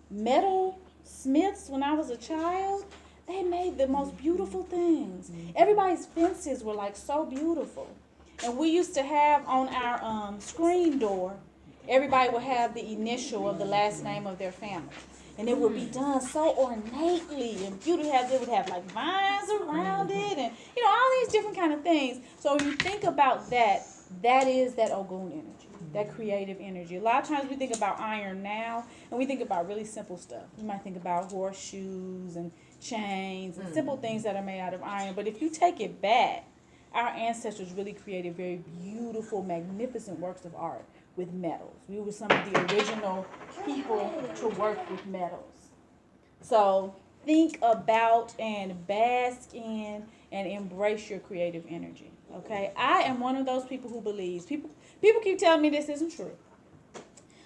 metal smiths, when I was a child, they made the most beautiful things. Everybody's fences were like so beautiful. And we used to have on our screen door, everybody would have the initial of the last name of their family. And it would be done so ornately and beautiful. They would have like vines around it and, you know, all these different kind of things. So when you think about that, that is that Ogun energy, that creative energy. A lot of times we think about iron now and we think about really simple stuff. We might think about horseshoes and chains and simple things that are made out of iron. But if you take it back, our ancestors really created very beautiful, magnificent works of art with metals. We were some of the original people to work with metals. So think about and bask in and embrace your creative energy. Okay? I am one of those people who believes. People keep telling me this isn't true.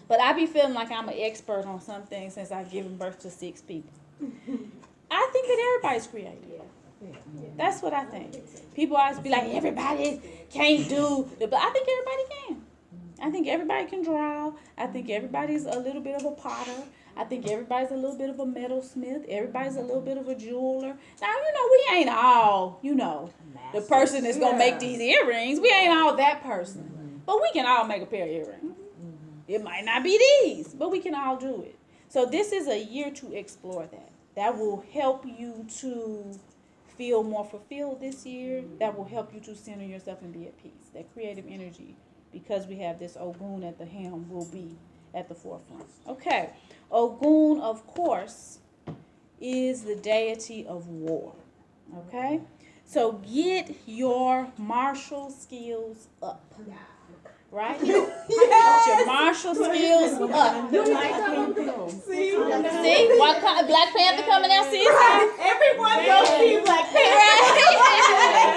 But I be feeling like I'm an expert on some things since I've given birth to 6 people. I think that everybody's creative. That's what I think. People always be like, everybody can't do, but I think everybody can. I think everybody can draw. I think everybody's a little bit of a potter. I think everybody's a little bit of a metalsmith. Everybody's a little bit of a jeweler. Now, you know, we ain't all, you know, the person that's going to make these earrings. We ain't all that person. But we can all make a pair of earrings. It might not be these, but we can all do it. So this is a year to explore that. That will help you to feel more fulfilled this year. That will help you to center yourself and be at peace. That creative energy, because we have this Ogun at the helm, will be at the forefront. Okay. Ogun, of course, is the deity of war. Okay? So get your martial skills up. Right? Get your martial skills up. See? What Black Panther coming out? See? Everyone goes see Black Panther.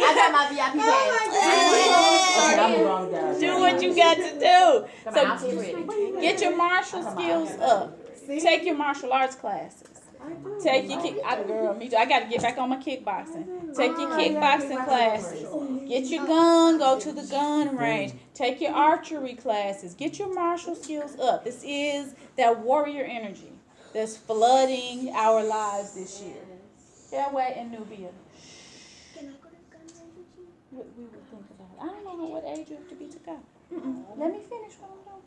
I got my VIP pass. Do what you got to do. So get your martial skills up. Take your martial arts classes. Take your girl, me too. I got to get back on my kickboxing. Take your kickboxing classes. Get your gun. Go to the gun range. Take your archery classes. Get your martial skills up. This is that warrior energy that's flooding our lives this year. Fairway and Nubia. Can I go to the gun range with you? We would think about it. I don't know what age you have to be to go. Let me finish what I'm doing.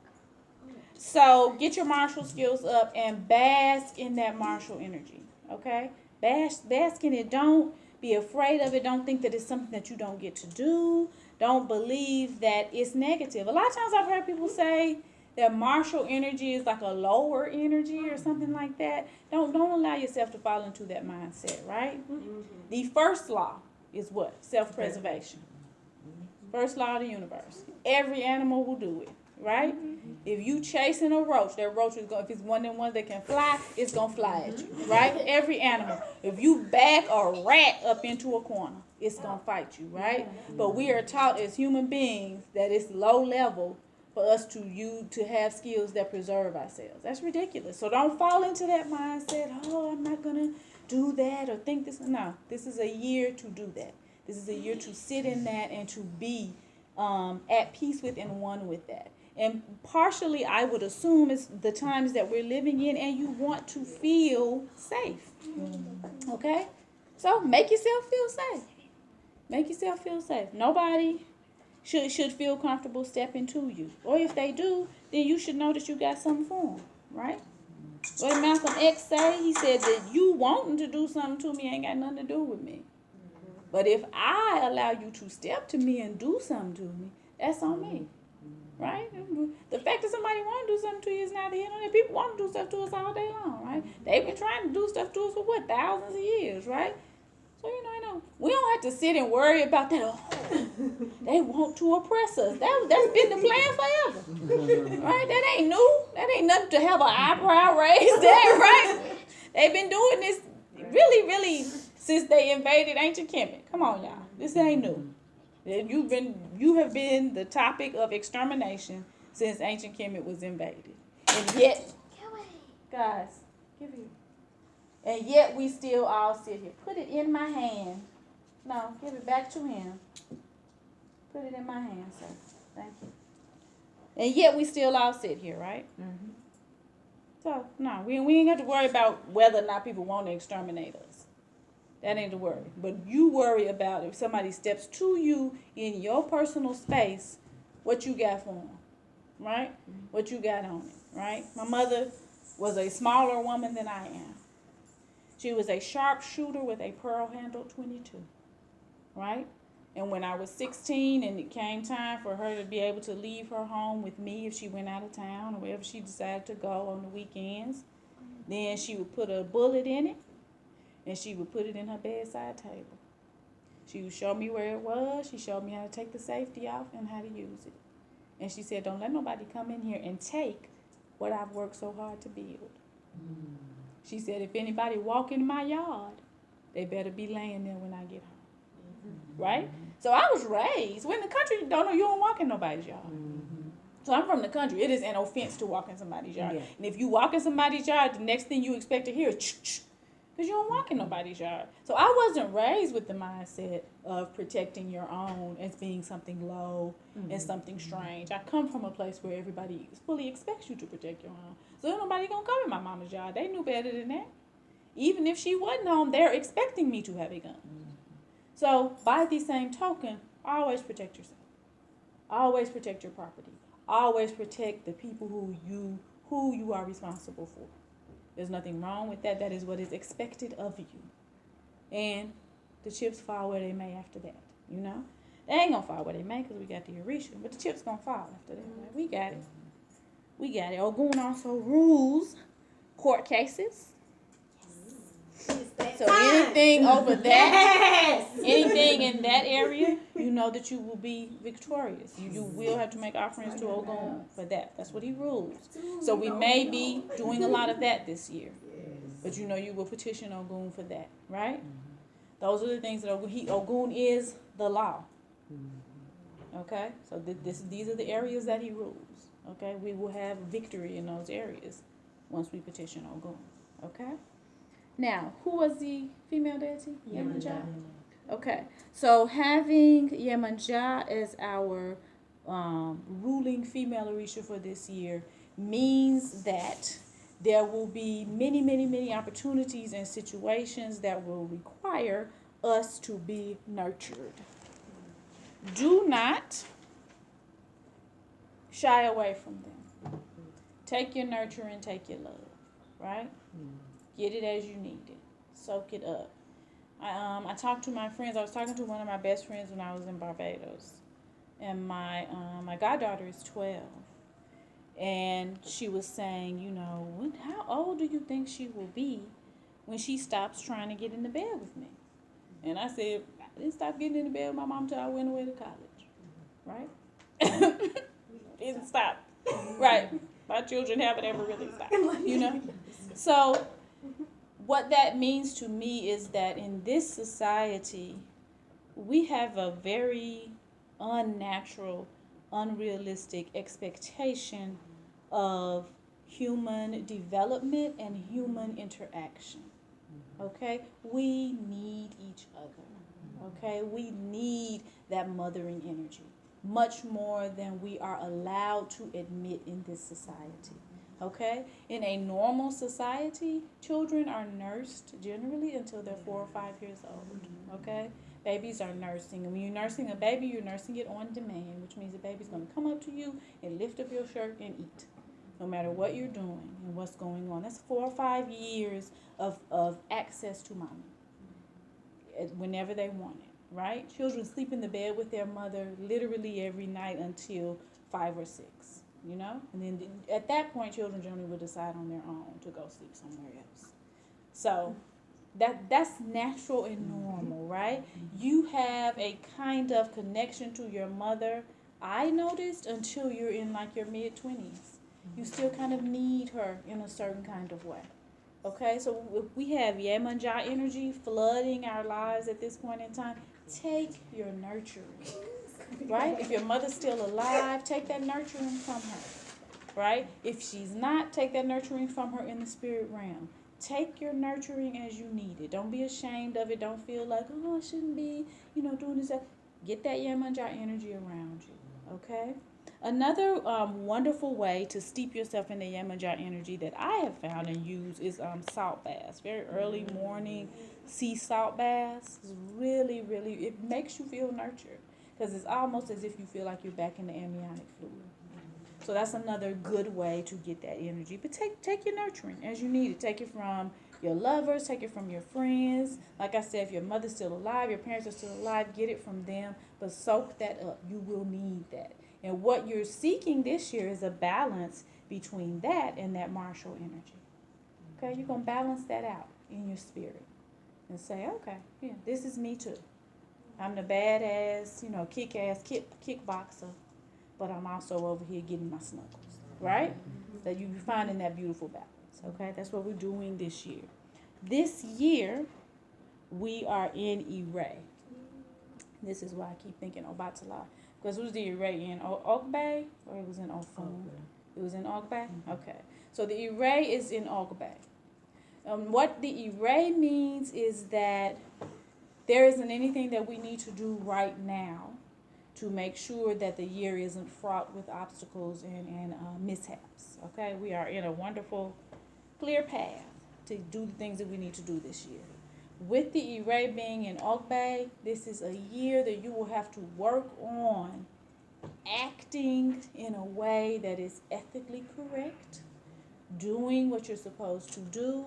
So get your martial skills up and bask in that martial energy. Okay? Bask in it. Don't be afraid of it. Don't think that it's something that you don't get to do. Don't believe that it's negative. A lot of times I've heard people say that martial energy is like a lower energy or something like that. Don't allow yourself to fall into that mindset, right? The first law is what? Self-preservation. First law of the universe. Every animal will do it, right? If you chasing a roach, that roach is going, if it's one of them ones that can fly, it's going to fly at you, right? Every animal. If you back a rat up into a corner, it's going to fight you, right? But we are taught as human beings that it's low level for us to have skills that preserve ourselves. That's ridiculous. So don't fall into that mindset, oh, I'm not going to do that or think this. No, this is a year to do that. This is a year to sit in that and to be at peace with and one with that. And partially, I would assume, it's the times that we're living in, and you want to feel safe. Okay? So make yourself feel safe. Make yourself feel safe. Nobody should feel comfortable stepping to you. Or if they do, then you should know that you got something for them, right? What did Malcolm X say? He said that you wanting to do something to me ain't got nothing to do with me. But if I allow you to step to me and do something to me, that's on me, right? The fact that somebody want to do something to you is neither here nor there. People want to do stuff to us all day long, right? They've been trying to do stuff to us for what, thousands of years, right? So, we don't have to sit and worry about that. Oh, they want to oppress us. That's been the plan forever, right? That ain't new. That ain't nothing to have an eyebrow raised there, right? They've been doing this really, really since they invaded ancient Kemet. Come on, y'all. This ain't new. You have been the topic of extermination since ancient Kemet was invaded. And yet, guys, give you. And yet we still all sit here. Put it in my hand. No, give it back to him. Put it in my hand, sir. Thank you. And yet we still all sit here, right? Mm-hmm. So, no, we ain't got to worry about whether or not people want to exterminate us. That ain't the worry. But you worry about if somebody steps to you in your personal space, what you got for them, right? Mm-hmm. What you got on it, right? My mother was a smaller woman than I am. She was a sharpshooter with a pearl-handled .22, right? And when I was 16 and it came time for her to be able to leave her home with me if she went out of town or wherever she decided to go on the weekends, then she would put a bullet in it and she would put it in her bedside table. She would show me where it was. She showed me how to take the safety off and how to use it. And she said, don't let nobody come in here and take what I've worked so hard to build. She said, if anybody walk in my yard, they better be laying there when I get home. Right? So I was raised. When in the country, you don't walk in nobody's yard. So I'm from the country. It is an offense to walk in somebody's yard. Yeah. And if you walk in somebody's yard, the next thing you expect to hear is ch-ch, because you don't walk in nobody's yard. So I wasn't raised with the mindset of protecting your own as being something low and something strange. I come from a place where everybody fully expects you to protect your own. So ain't nobody gonna come in my mama's yard. They knew better than that. Even if she wasn't home, they're expecting me to have a gun. So by the same token, always protect yourself. Always protect your property. Always protect the people who you are responsible for. There's nothing wrong with that. That is what is expected of you. And the chips fall where they may after that, They ain't gonna fall where they may because we got the Orisha, but the chips gonna fall after that. Right? We got it. We got it. Ogun also rules court cases. So anything over that, anything in that area, you know that you will be victorious. You will have to make offerings to Ogun for that. That's what he rules. So we may be doing a lot of that this year. But you will petition Ogun for that, right? Those are the things that Ogun is the law. Okay? So these are the areas that he rules. Okay? We will have victory in those areas once we petition Ogun. Okay? Now, who was the female deity? Yemanjah. Okay, so having Yemanjah as our ruling female Orisha for this year means that there will be many, many, many opportunities and situations that will require us to be nurtured. Do not shy away from them. Take your nurture and take your love, right? Get it as you need it. Soak it up. I talked to my friends. I was talking to one of my best friends when I was in Barbados. And my goddaughter is 12. And she was saying, how old do you think she will be when she stops trying to get into bed with me? And I said, I didn't stop getting into bed with my mom until I went away to college. Right? Didn't stop. Right. My children haven't ever really stopped. So what that means to me is that in this society, we have a very unnatural unrealistic expectation of human development and human interaction. Okay? We need each other. Okay? We need that mothering energy much more than we are allowed to admit in this society. Okay? In a normal society, children are nursed generally until they're 4 or 5 years old. Okay? Babies are nursing. And when you're nursing a baby, you're nursing it on demand, which means the baby's going to come up to you and lift up your shirt and eat, no matter what you're doing and what's going on. That's 4 or 5 years of access to mommy whenever they want it, right? Children sleep in the bed with their mother literally every night until 5 or 6, you know? And then at that point, children generally will decide on their own to go sleep somewhere else. So that's natural and normal, right? You have a kind of connection to your mother, I noticed, until you're in like your mid-20s. You still kind of need her in a certain kind of way. Okay, so if we have Yemanjá energy flooding our lives at this point in time, take your nurturing, right? If your mother's still alive, take that nurturing from her, right? If she's not, take that nurturing from her in the spirit realm. Take your nurturing as you need it. Don't be ashamed of it. Don't feel like, oh, I shouldn't be, doing this. Get that Yemanjá energy around you, okay? Another wonderful way to steep yourself in the Yemanjá energy that I have found and use is salt baths. Very early morning sea salt baths. It's really, really, it makes you feel nurtured because it's almost as if you feel like you're back in the amniotic fluid. So that's another good way to get that energy. But take your nurturing as you need it. Take it from your lovers, take it from your friends. Like I said, if your mother's still alive, your parents are still alive, get it from them. But soak that up. You will need that. And what you're seeking this year is a balance between that and that martial energy. Okay, you're going to balance that out in your spirit and say, okay, yeah, this is me too. I'm the badass, kick-ass kickboxer, but I'm also over here getting my snuggles, right? That you finding that beautiful balance, okay? That's what we're doing this year. This year, we are in Ire. This is why I keep thinking Obatala. Because it was the Ire in Ogbe, or it was in Ofun? It was in Ogbe? Okay. So the Ire is in Ogbe. What the Ire means is that there isn't anything that we need to do right now to make sure that the year isn't fraught with obstacles and mishaps. Okay? We are in a wonderful, clear path to do the things that we need to do this year. With the Ire being in Ogbe, this is a year that you will have to work on acting in a way that is ethically correct, doing what you're supposed to do,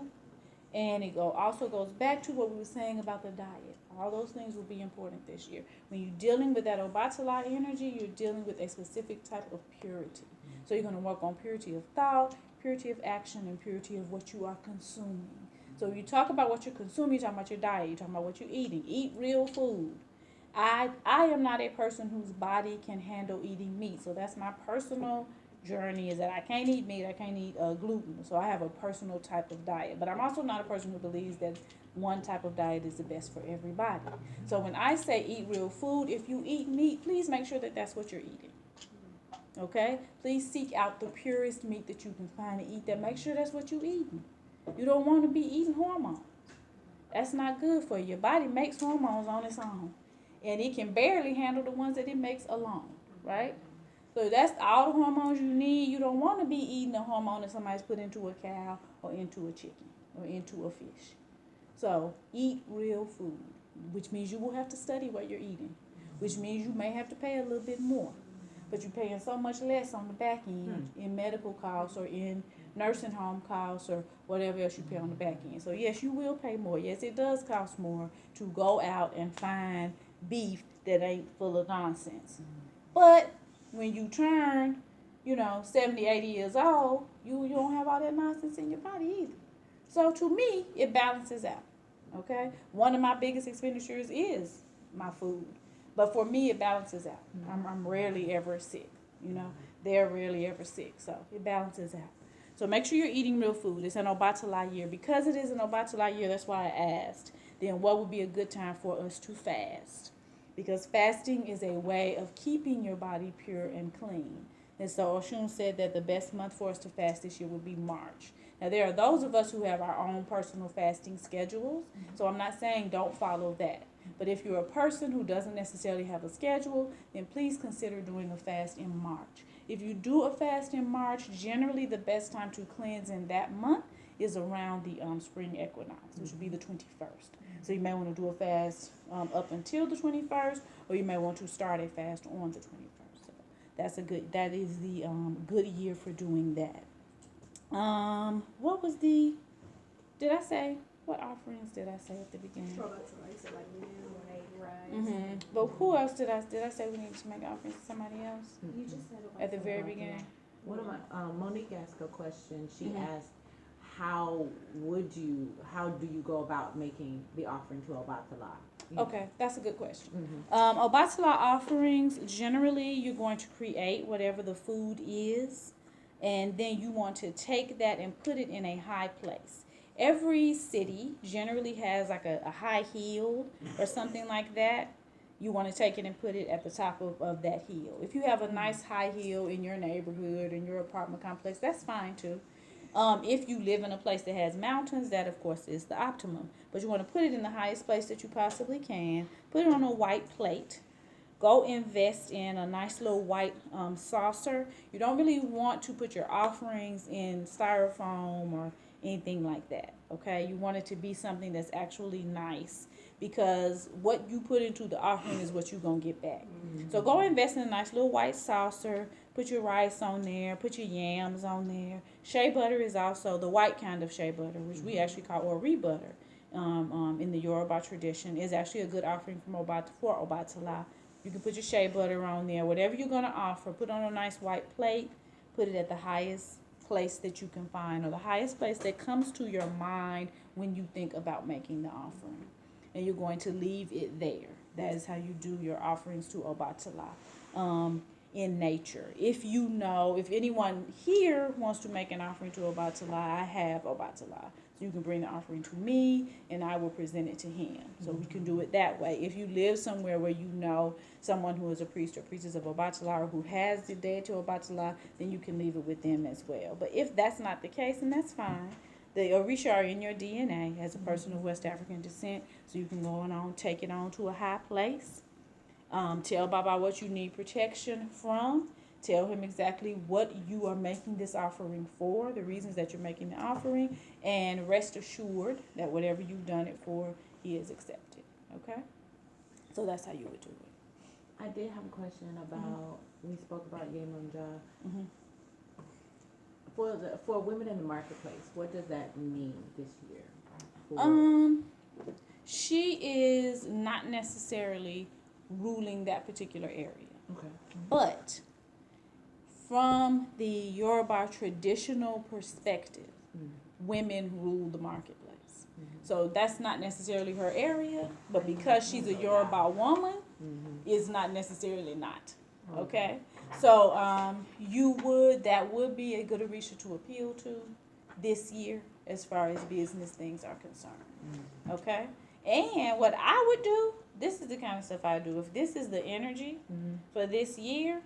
and it also goes back to what we were saying about the diet. All those things will be important this year. When you're dealing with that Obatala energy, you're dealing with a specific type of purity. So you're going to work on purity of thought, purity of action, and purity of what you are consuming. So when you talk about what you're consuming, you're talking about your diet, you're talking about what you're eating. Eat real food. I am not a person whose body can handle eating meat. So that's my personal journey, is that I can't eat meat, I can't eat gluten. So I have a personal type of diet. But I'm also not a person who believes that one type of diet is the best for everybody. So when I say eat real food, if you eat meat, please make sure that that's what you're eating. Okay? Please seek out the purest meat that you can find and eat that. Make sure that's what you're eating. You don't want to be eating hormones. That's not good for you. Your body makes hormones on its own. And it can barely handle the ones that it makes alone, right? So that's all the hormones you need. You don't want to be eating a hormone that somebody's put into a cow or into a chicken or into a fish. So eat real food, which means you will have to study what you're eating, which means you may have to pay a little bit more. But you're paying so much less on the back end in medical costs or in nursing home costs or whatever else you pay on the back end. So yes, you will pay more. Yes, it does cost more to go out and find beef that ain't full of nonsense. But when you turn, 70, 80 years old, you don't have all that nonsense in your body either. So to me, it balances out, okay? One of my biggest expenditures is my food. But for me, it balances out. I'm rarely ever sick, They're rarely ever sick, so it balances out. So make sure you're eating real food. It's an Obatala year. Because it is an Obatala year, that's why I asked. Then what would be a good time for us to fast? because fasting is a way of keeping your body pure and clean. And so Oshun said that the best month for us to fast this year would be March. Now, there are those of us who have our own personal fasting schedules, so I'm not saying don't follow that. But if you're a person who doesn't necessarily have a schedule, then please consider doing a fast in March. If you do a fast in March, generally the best time to cleanse in that month is around the spring equinox, which would be the 21st. So you may want to do a fast up until the 21st, or you may want to start a fast on the 21st. So that is the good year for doing that. What offerings did I say at the beginning? But who else did I say we needed to make offerings to somebody else? You just said At the very beginning? One of my, Monique asked a question. She Mhm. asked, how do you go about making the offering to Obatala? Okay, that's a good question. Mm-hmm. Obatala offerings, generally you're going to create whatever the food is, and then you want to take that and put it in a high place. Every city generally has like a high hill or something like that. You want to take it and put it at the top of that hill. If you have a nice high hill in your neighborhood, in your apartment complex, that's fine too. If you live in a place that has mountains, that of course is the optimum. But you want to put it in the highest place that you possibly can. Put it on a white plate. Go invest in a nice little white saucer. You don't really want to put your offerings in styrofoam or anything like that. Okay, you want it to be something that's actually nice, because what you put into the offering is what you're going to get back. So go invest in a nice little white saucer. Put your rice on there. Put your yams on there. Shea butter is also the white kind of shea butter, which we actually call ori butter. In the Yoruba tradition, is actually a good offering for Obatala. You can put your shea butter on there. Whatever you're going to offer, put on a nice white plate. Put it at the highest place that you can find, or the highest place that comes to your mind when you think about making the offering. And you're going to leave it there. That is how you do your offerings to Obatala. In nature. If anyone here wants to make an offering to Obatala, I have Obatala. So you can bring the offering to me and I will present it to him. So we can do it that way. If you live somewhere where you know someone who is a priest or priestess of Obatala, or who has the deity of Obatala, then you can leave it with them as well. But if that's not the case, then that's fine. The Orisha are in your DNA as a person of West African descent, so you can go on, take it on to a high place. Tell Baba what you need protection from. Tell him exactly what you are making this offering for, the reasons that you're making the offering, and rest assured that whatever you've done it for, he is accepted. Okay? So that's how you would do it. I did have a question about, we spoke about Yemunja. Mm-hmm. For women in the marketplace, what does that mean this year? She is not necessarily ruling that particular area. Okay. But from the Yoruba traditional perspective, women rule the marketplace. So that's not necessarily her area, but because she's a Yoruba woman, is not necessarily not. Okay? So that would be a good Orisha to appeal to this year as far as business things are concerned. Okay? And what I would do, this is the kind of stuff I do. If this is the energy for this year,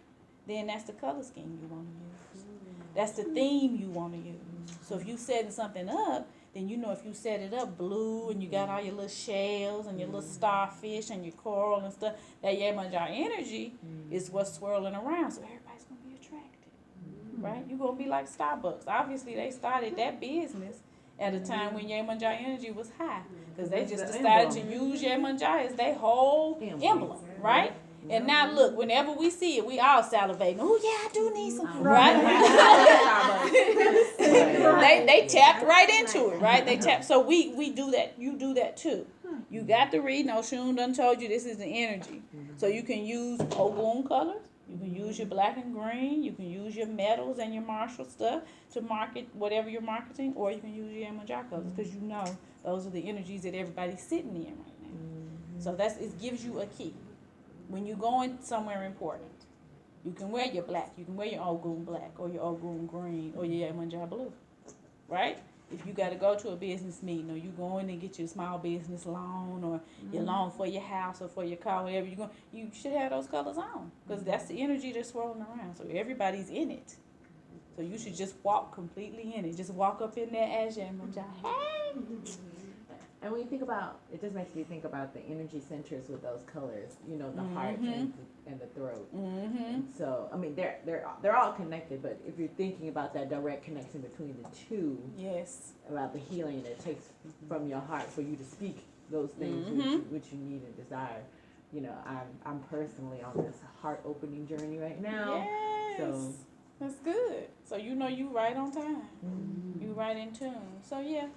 then that's the color scheme you want to use. That's the theme you want to use. So if you setting something up, then you know if you set it up blue and you got all your little shells and your little starfish and your coral and stuff, that Yemunja energy is what's swirling around. So everybody's going to be attracted, right? You're going to be like Starbucks. Obviously, they started that business at a time when Yemunja energy was high, because they just decided to use Yemunja as their whole emblem, right? And now look, whenever we see it, we all salivating. Oh yeah, I do need some, right? they tapped right into it, right? They tapped. So we do that. You do that too. You got to read. No, Shun done told you this is the energy. So you can use Ogun colors. You can use your black and green. You can use your metals and your Marshall stuff to market whatever you're marketing, or you can use your Yemunja colors, because you know those are the energies that everybody's sitting in right now. So it gives you a key. When you're going somewhere important, you can wear your black. You can wear your Ogun black or your Ogun green or your Yemunja blue, right? If you got to go to a business meeting, or you going and get your small business loan, or your loan for your house or for your car, whatever you're going, you should have those colors on, because that's the energy that's swirling around. So everybody's in it. So you should just walk completely in it. Just walk up in there as Yamaja. Hey. And when you think about, it just makes me think about the energy centers with those colors, you know, the heart and the throat. And so, I mean, they're all connected, but if you're thinking about that direct connection between the two, Yes. about the healing it takes from your heart for you to speak those things which you need and desire. You know, I'm personally on this heart opening journey right now. Yes. So That's good. So you know you right on time. You right in tune. So yeah,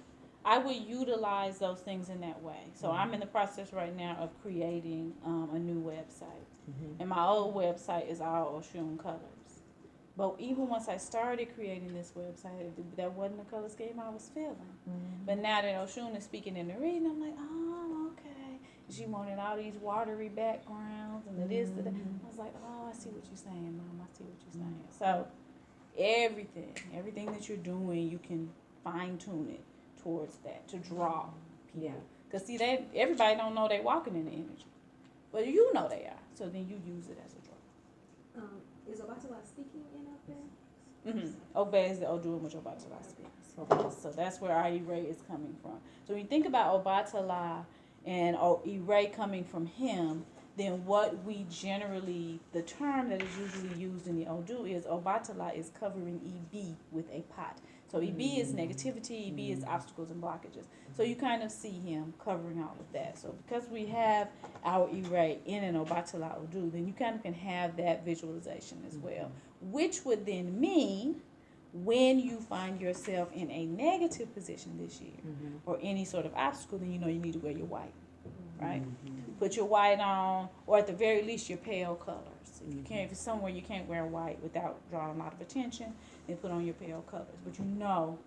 I would utilize those things in that way. So I'm in the process right now of creating a new website. And my old website is all Oshun colors. But even once I started creating this website, that wasn't the color scheme I was feeling. But now that Oshun is speaking in the reading, I'm like, oh, okay. She wanted all these watery backgrounds and the this, the that. I was like, oh, I see what you're saying, Mom. I see what you're saying. So everything that you're doing, you can fine tune it towards that to draw people. yeah. Because see, everybody don't know they walking in the energy, but you know they are. So then you use it as a draw. Is Obatala speaking in up there? Obe is the Odu in which Obatala speaks. So that's where our Iray is coming from. So when you think about Obatala and Iray coming from him, then what we generally, the term that is usually used in the Odu is Obatala is covering EB with a pot. So EB is negativity, EB is obstacles and blockages. So you kind of see him covering all of that. So because we have our Iray in an Obatala Odu, then you kind of can have that visualization as well. Which would then mean when you find yourself in a negative position this year or any sort of obstacle, then you know you need to wear your white, right? Put your white on, or at the very least your pale colors. If you can't, if it's somewhere you can't wear white without drawing a lot of attention, then put on your pale colors. But you know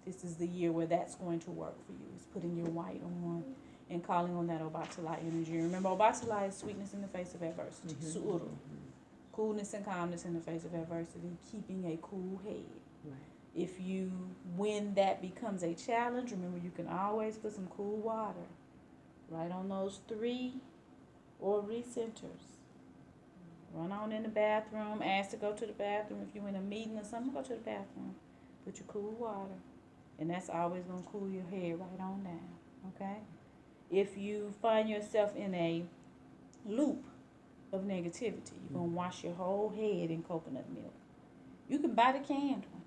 this is the year where that's going to work for you. It's putting your white on and calling on that Obatala energy. Remember, Obatala is sweetness in the face of adversity. Su'uru. Coolness and calmness in the face of adversity. Keeping a cool head. Right. If you, when that becomes a challenge, remember you can always put some cool water right on those 3 or recenters. Run on in the bathroom, ask to go to the bathroom. If you're in a meeting or something, go to the bathroom. Put your cool water. And that's always going to cool your head right on down, okay? If you find yourself in a loop of negativity, you're going to wash your whole head in coconut milk. You can buy the canned one.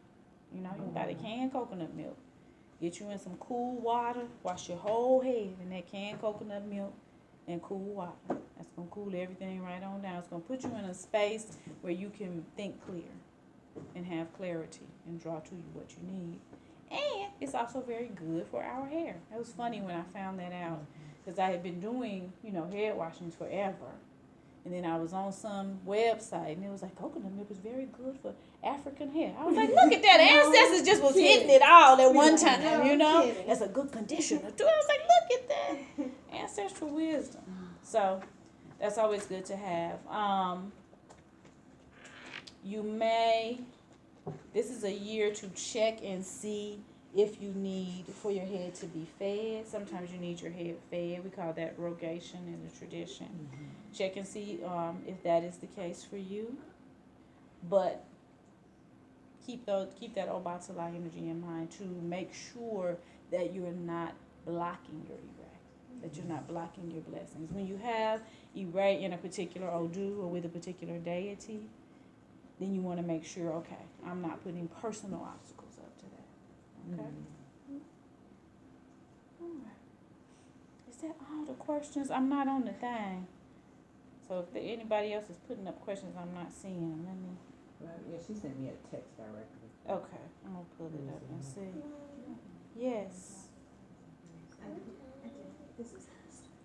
You know, you can buy the canned coconut milk. Get you in some cool water, wash your whole head in that canned coconut milk and cool water. That's going to cool everything right on down. It's going to put you in a space where you can think clear and have clarity and draw to you what you need. And it's also very good for our hair. It was funny when I found that out because I had been doing, you know, hair washings forever. And then I was on some website and it was like, coconut milk is very good for African hair. I was like, look at that. Ancestors just was hitting it all at one time, you know? That's a good conditioner too. I was like, look at that. Ancestral wisdom. So that's always good to have. You may, this is a year to check and see if you need for your head to be fed. Sometimes you need your head fed. We call that rogation in the tradition. Check and see if that is the case for you. But keep that Obatala energy in mind to make sure that you're not blocking your Iray, that you're not blocking your blessings. When you have Iray in a particular Odu or with a particular deity, then you want to make sure, okay, I'm not putting personal obstacles up to that. Okay? All right. Is that all the questions? I'm not on the thing. So if anybody else is putting up questions I'm not seeing, let me. Well, yeah, she sent me a text directly. Okay, I'm gonna pull it up and see. Yes. This is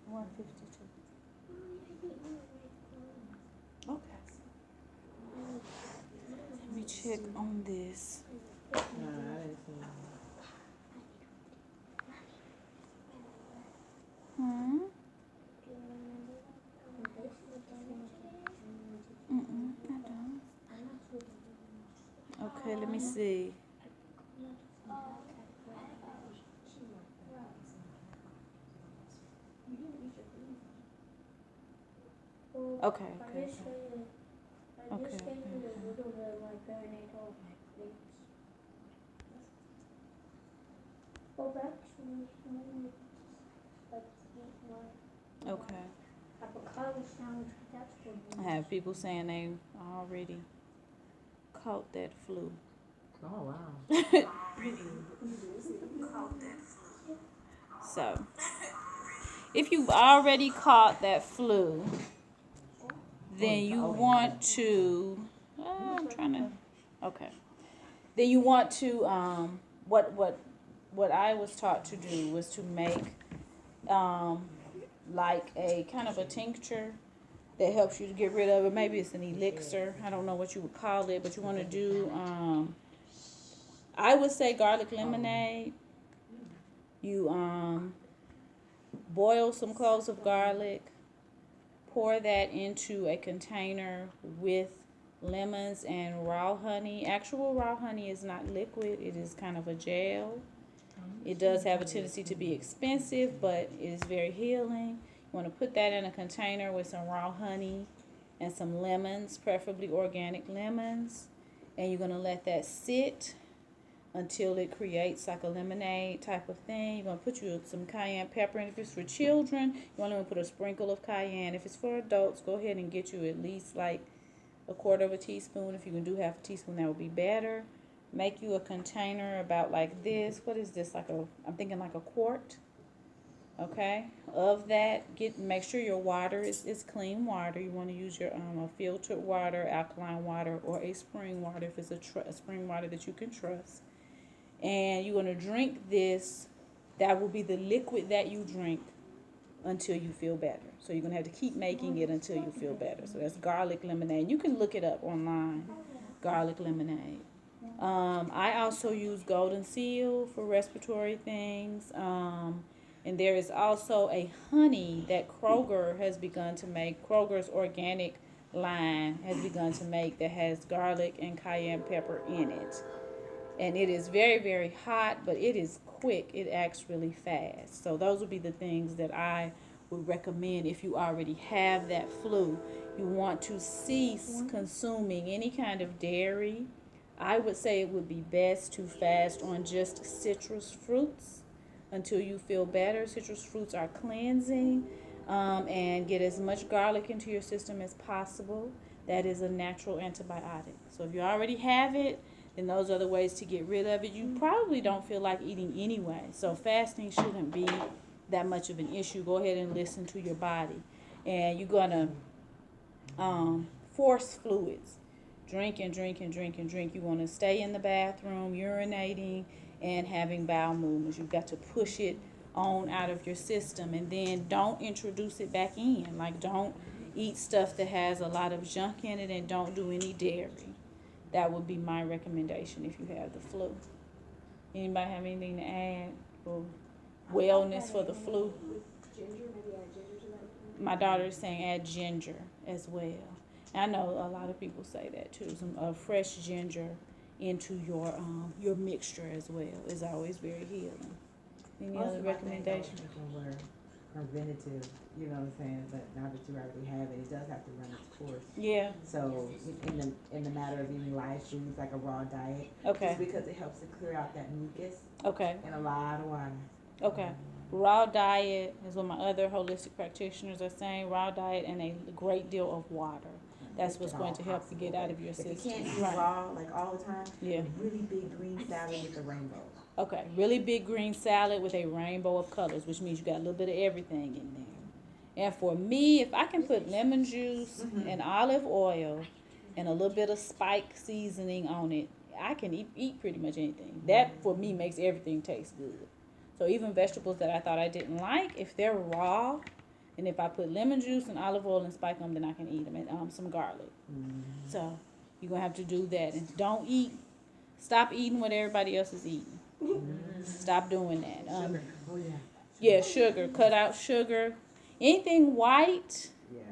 152. Okay. Let me check on this. No, I didn't see it. Hmm. I don't. Okay, let me see. Okay. I just gave you a little bit like marinade all my leaves. Oh, actually, let's eat one Okay. avocado sandwich. That's good. I have people saying they already caught that flu. Oh, wow. So, if you've already caught that flu, then you want to. I'm trying to. Okay. Then you want to. What I was taught to do was to make like a kind of a tincture that helps you to get rid of it. Maybe it's an elixir. I don't know what you would call it, but you want to do. I would say garlic lemonade. You boil some cloves of garlic, pour that into a container with lemons and raw honey. Actual raw honey is not liquid, it is kind of a gel. It does have a tendency to be expensive, but it is very healing. You want to put that in a container with some raw honey and some lemons, preferably organic lemons. And you're going to let that sit until it creates like a lemonade type of thing. You're going to put some cayenne pepper in. If it's for children, you only want to put a sprinkle of cayenne. If it's for adults, go ahead and get you at least like a quarter of a teaspoon. If you can do half a teaspoon, that would be better. Make you a container about like this. What is this? I'm thinking like a quart. Okay. Of that, make sure your water is clean water. You want to use your a filtered water, alkaline water, or a spring water if it's a spring water that you can trust. And you're going to drink this. That will be the liquid that you drink until you feel better. So you're going to have to keep making it until you feel better. So that's garlic lemonade. You can look it up online, garlic lemonade. I also use golden seal for respiratory things. And there is also a honey that Kroger has begun to make. Kroger's organic line has begun to make that has garlic and cayenne pepper in it. And it is very, very hot, but it is quick. It acts really fast. So those would be the things that I would recommend if you already have that flu. You want to cease consuming any kind of dairy. I would say it would be best to fast on just citrus fruits until you feel better. Citrus fruits are cleansing, and get as much garlic into your system as possible. That is a natural antibiotic. So if you already have it, then those are the ways to get rid of it. You probably don't feel like eating anyway, so fasting shouldn't be that much of an issue. Go ahead and listen to your body. And you're going to force fluids. Drink and drink and drink and drink. You want to stay in the bathroom, urinating, and having bowel movements. You've got to push it on out of your system. And then don't introduce it back in. Like, don't eat stuff that has a lot of junk in it, and don't do any dairy. That would be my recommendation if you have the flu. Anybody have anything to add for wellness for the flu? Ginger, maybe add ginger to that. My daughter is saying add ginger as well. And I know a lot of people say that too. Some fresh ginger into your mixture as well is always very healing. Any other recommendations? Were preventative, you know what I'm saying? But now that you already have it, it does have to run its course. Yeah. So in the matter of eating live foods like a raw diet, Okay. just because it helps to clear out that mucus Okay. and a lot of water. Okay. Raw diet is what my other holistic practitioners are saying. Raw diet and a great deal of water. That's what's going to help you get out of your If system. you can't eat Right. raw like all the time, Yeah. really big green salad with a rainbow. Okay. Really big green salad with a rainbow of colors, which means you got a little bit of everything in there. And for me, if I can put lemon juice and olive oil and a little bit of spike seasoning on it, I can eat pretty much anything. That for me makes everything taste good. So even vegetables that I thought I didn't like, if they're raw, and if I put lemon juice and olive oil and spike them, then I can eat them, and some garlic. So you're gonna have to do that, and stop eating what everybody else is eating. Stop doing that. Sugar. Oh yeah. Yeah, sugar. Cut out sugar. Anything white, Yeah.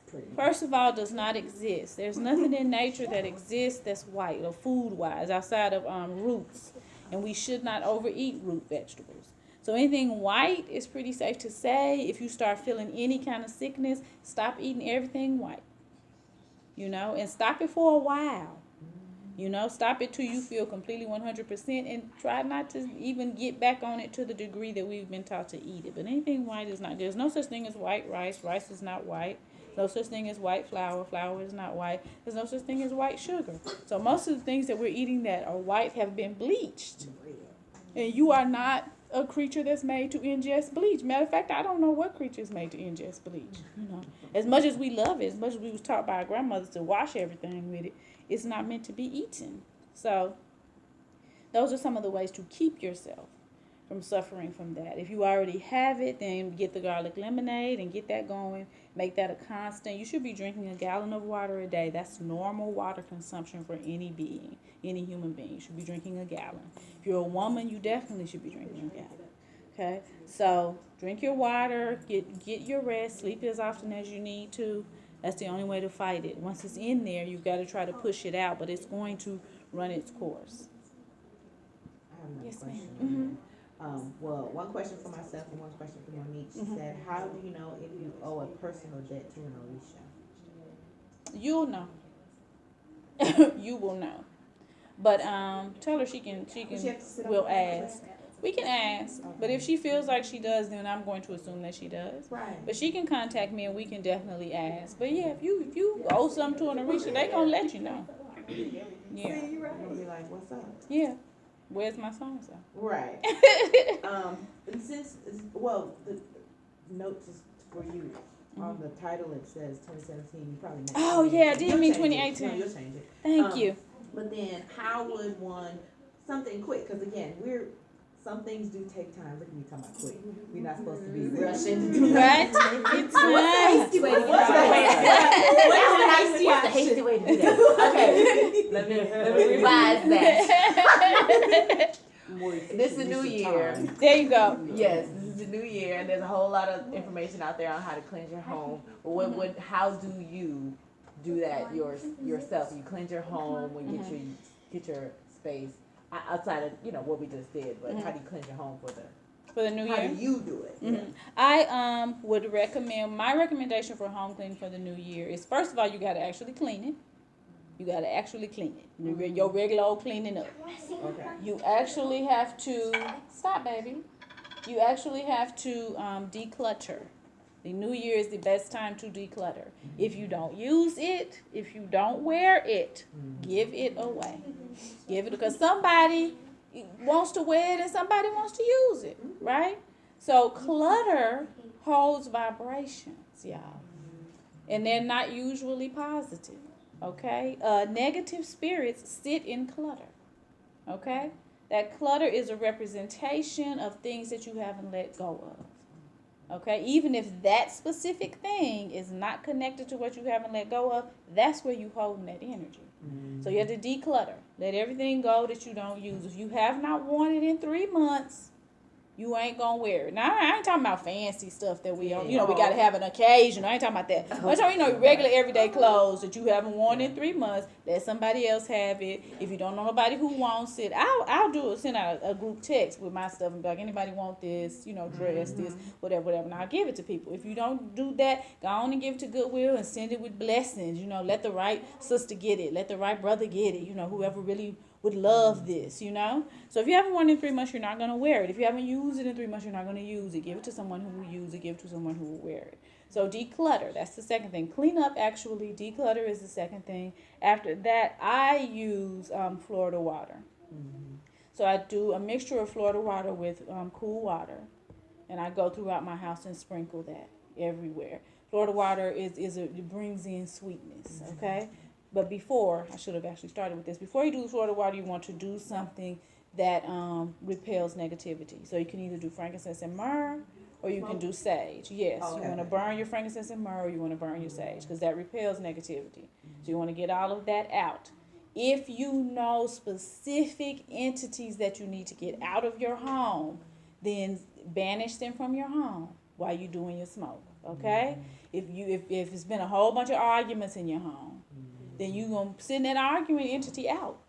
Pretty. first of all, does not exist. There's nothing in nature that exists that's white or food-wise outside of roots. And we should not overeat root vegetables. So anything white is pretty safe to say. If you start feeling any kind of sickness, stop eating everything white. And stop it for a while. Stop it till you feel completely 100% and try not to even get back on it to the degree that we've been taught to eat it. But anything white is not, there's no such thing as white rice. Rice is not white. No such thing as white flour. Flour is not white. There's no such thing as white sugar. So most of the things that we're eating that are white have been bleached. And you are not a creature that's made to ingest bleach. Matter of fact, I don't know what creature is made to ingest bleach. As much as we love it, as much as we was taught by our grandmothers to wash everything with it, it's not meant to be eaten. So those are some of the ways to keep yourself from suffering from that. If you already have it, then get the garlic lemonade and get that going. Make that a constant. You should be drinking a gallon of water a day. That's normal water consumption for any being, any human being. You should be drinking a gallon. If you're a woman, you definitely should be drinking a gallon. Okay? So drink your water, get your rest, sleep as often as you need to. That's the only way to fight it. Once it's in there, you've got to try to push it out, but it's going to run its course. I have another Yes, question. ma'am. Well, one question for myself and one question for Monique. She said, how do you know if you owe a personal debt to an Orisha? You'll know. You will know. But tell her she can we'll ask. We can ask. But if she feels like she does, then I'm going to assume that she does. Right. But she can contact me and we can definitely ask. But yeah, if you owe something to an Orisha, they gonna let you know. Yeah. You're gonna be like, what's up? Yeah. Where's my so and so? Right. And since, the note is for you. On the title it says 2017. You probably meant Oh yeah, I did You'll mean change it. 2018. No, you'll change it. Thank you. But then, how would one, something quick, because again, some things do take time. Look at me talking about quick. We're not supposed to be rushing to do Right? that. It's time. Way to get What's that. the What's the hasty way to do that? Okay, let me revise that. This is a new year. There you go. Yes, this is a new year, and there's a whole lot of information out there on how to cleanse your home. But how do you do that yourself? You cleanse your home when you get your space outside of what we just did. But how do you cleanse your home For the new year. How do you do it? Mm-hmm. I would recommend, my recommendation for home cleaning for the new year is, first of all, you got to actually clean it. You got to actually clean it. Your regular old cleaning up. Okay. You actually have to, stop baby. You actually have to declutter. The new year is the best time to declutter. If you don't use it, if you don't wear it, give it away. Give it, because somebody wants to wear it and somebody wants to use it, right? So clutter holds vibrations, y'all. And they're not usually positive, okay? Negative spirits sit in clutter, okay? That clutter is a representation of things that you haven't let go of, okay? Even if that specific thing is not connected to what you haven't let go of, that's where you holding that energy. So you have to declutter. Let everything go that you don't use. If you have not worn it in 3 months, you ain't gonna wear it. Now, I ain't talking about fancy stuff that we don't, we gotta have an occasion. I ain't talking about that. I'm talking, regular everyday clothes that you haven't worn in 3 months. Let somebody else have it. If you don't know nobody who wants it, I'll send out a group text with my stuff and be like, anybody want this, dress, this, whatever, and I'll give it to people. If you don't do that, go on and give it to Goodwill and send it with blessings. Let the right sister get it. Let the right brother get it. Whoever really would love this, So if you haven't worn it in 3 months, you're not going to wear it. If you haven't used it in 3 months, you're not going to use it. Give it to someone who will use it. Give it to someone who will wear it. So declutter, that's the second thing. Clean up, actually. Declutter is the second thing. After that, I use Florida water. So I do a mixture of Florida water with cool water. And I go throughout my house and sprinkle that everywhere. Florida water it brings in sweetness, okay? But before, I should have actually started with this. Before you do Florida water, you want to do something that repels negativity. So you can either do frankincense and myrrh, or you can do sage. Yes, you want to burn your frankincense and myrrh, or you want to burn your sage, because that repels negativity. So you want to get all of that out. If you know specific entities that you need to get out of your home, then banish them from your home while you're doing your smoke, okay? If it's been a whole bunch of arguments in your home, then you're going to send that arguing entity out.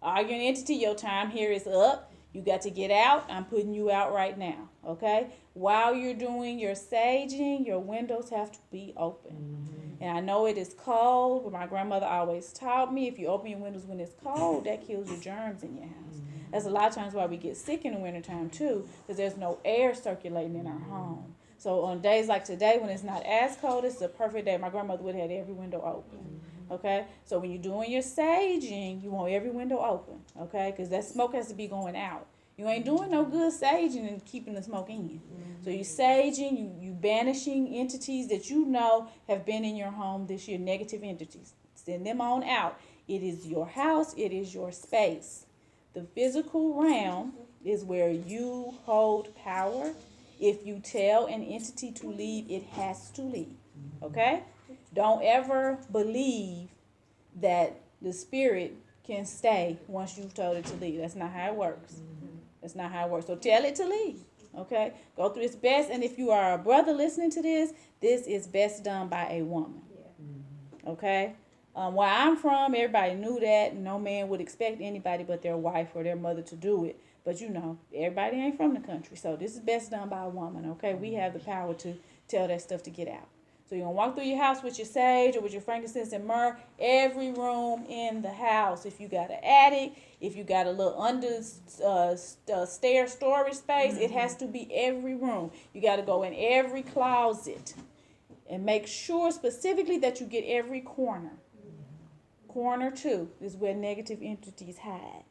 Arguing entity, your time here is up. You got to get out. I'm putting you out right now. Okay? While you're doing your saging, your windows have to be open. And I know it is cold, but my grandmother always taught me if you open your windows when it's cold, that kills your germs in your house. That's a lot of times why we get sick in the wintertime too, because there's no air circulating in our home. So on days like today when it's not as cold, it's a perfect day. My grandmother would have had every window open. Okay? So when you're doing your saging, you want every window open. Okay? Because that smoke has to be going out. You ain't doing no good saging and keeping the smoke in. So you saging, you banishing entities that you know have been in your home this year, negative entities. Send them on out. It is your house. It is your space. The physical realm is where you hold power. If you tell an entity to leave, it has to leave. Okay? Don't ever believe that the spirit can stay once you've told it to leave. That's not how it works. That's not how it works. So tell it to leave. Okay? Go through its best. And if you are a brother listening to this is best done by a woman. Okay? Where I'm from, everybody knew that. No man would expect anybody but their wife or their mother to do it. But you know, everybody ain't from the country. So this is best done by a woman. Okay? We have the power to tell that stuff to get out. So you're going to walk through your house with your sage or with your frankincense and myrrh, every room in the house. If you got an attic, if you got a little under stair storage space, it has to be every room. You got to go in every closet and make sure specifically that you get every corner. Corner 2 is where negative entities hide.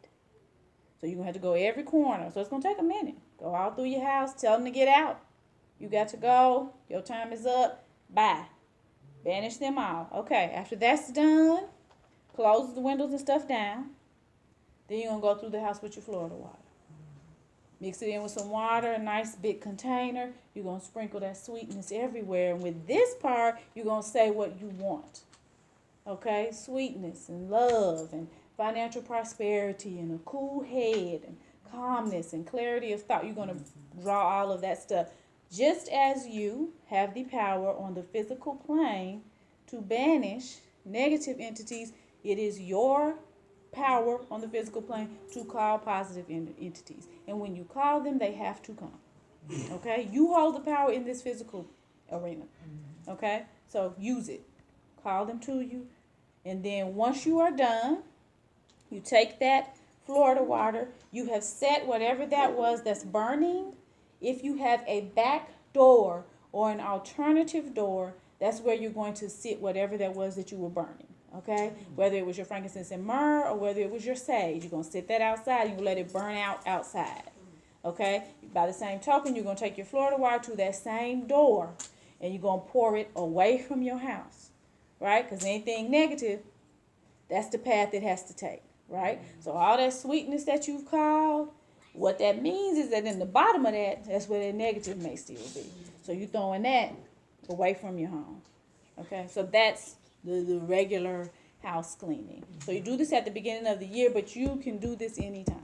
So you're going to have to go every corner. So it's going to take a minute. Go all through your house. Tell them to get out. You got to go. Your time is up. Bye. Banish them all. Okay, after that's done, close the windows and stuff down. Then you're going to go through the house with your Florida water. Mix it in with some water, a nice big container. You're going to sprinkle that sweetness everywhere. And with this part, you're going to say what you want. Okay? Sweetness and love and financial prosperity and a cool head and calmness and clarity of thought. You're going to draw all of that stuff. Just as you have the power on the physical plane to banish negative entities, it is your power on the physical plane to call positive entities. And when you call them, they have to come. Okay? You hold the power in this physical arena. Okay? So use it. Call them to you. And then once you are done, you take that Florida water. You have set whatever that was that's burning. If you have a back door or an alternative door, that's where you're going to sit whatever that was that you were burning. Okay? Whether it was your frankincense and myrrh or whether it was your sage, you're going to sit that outside and you let it burn out outside. Okay? By the same token, you're going to take your Florida water to that same door and you're going to pour it away from your house. Right? Because anything negative, that's the path it has to take. Right? So all that sweetness that you've called, what that means is that in the bottom of that, that's where that negative may still be. So you're throwing that away from your home. Okay? So that's the regular house cleaning. So you do this at the beginning of the year, but you can do this anytime.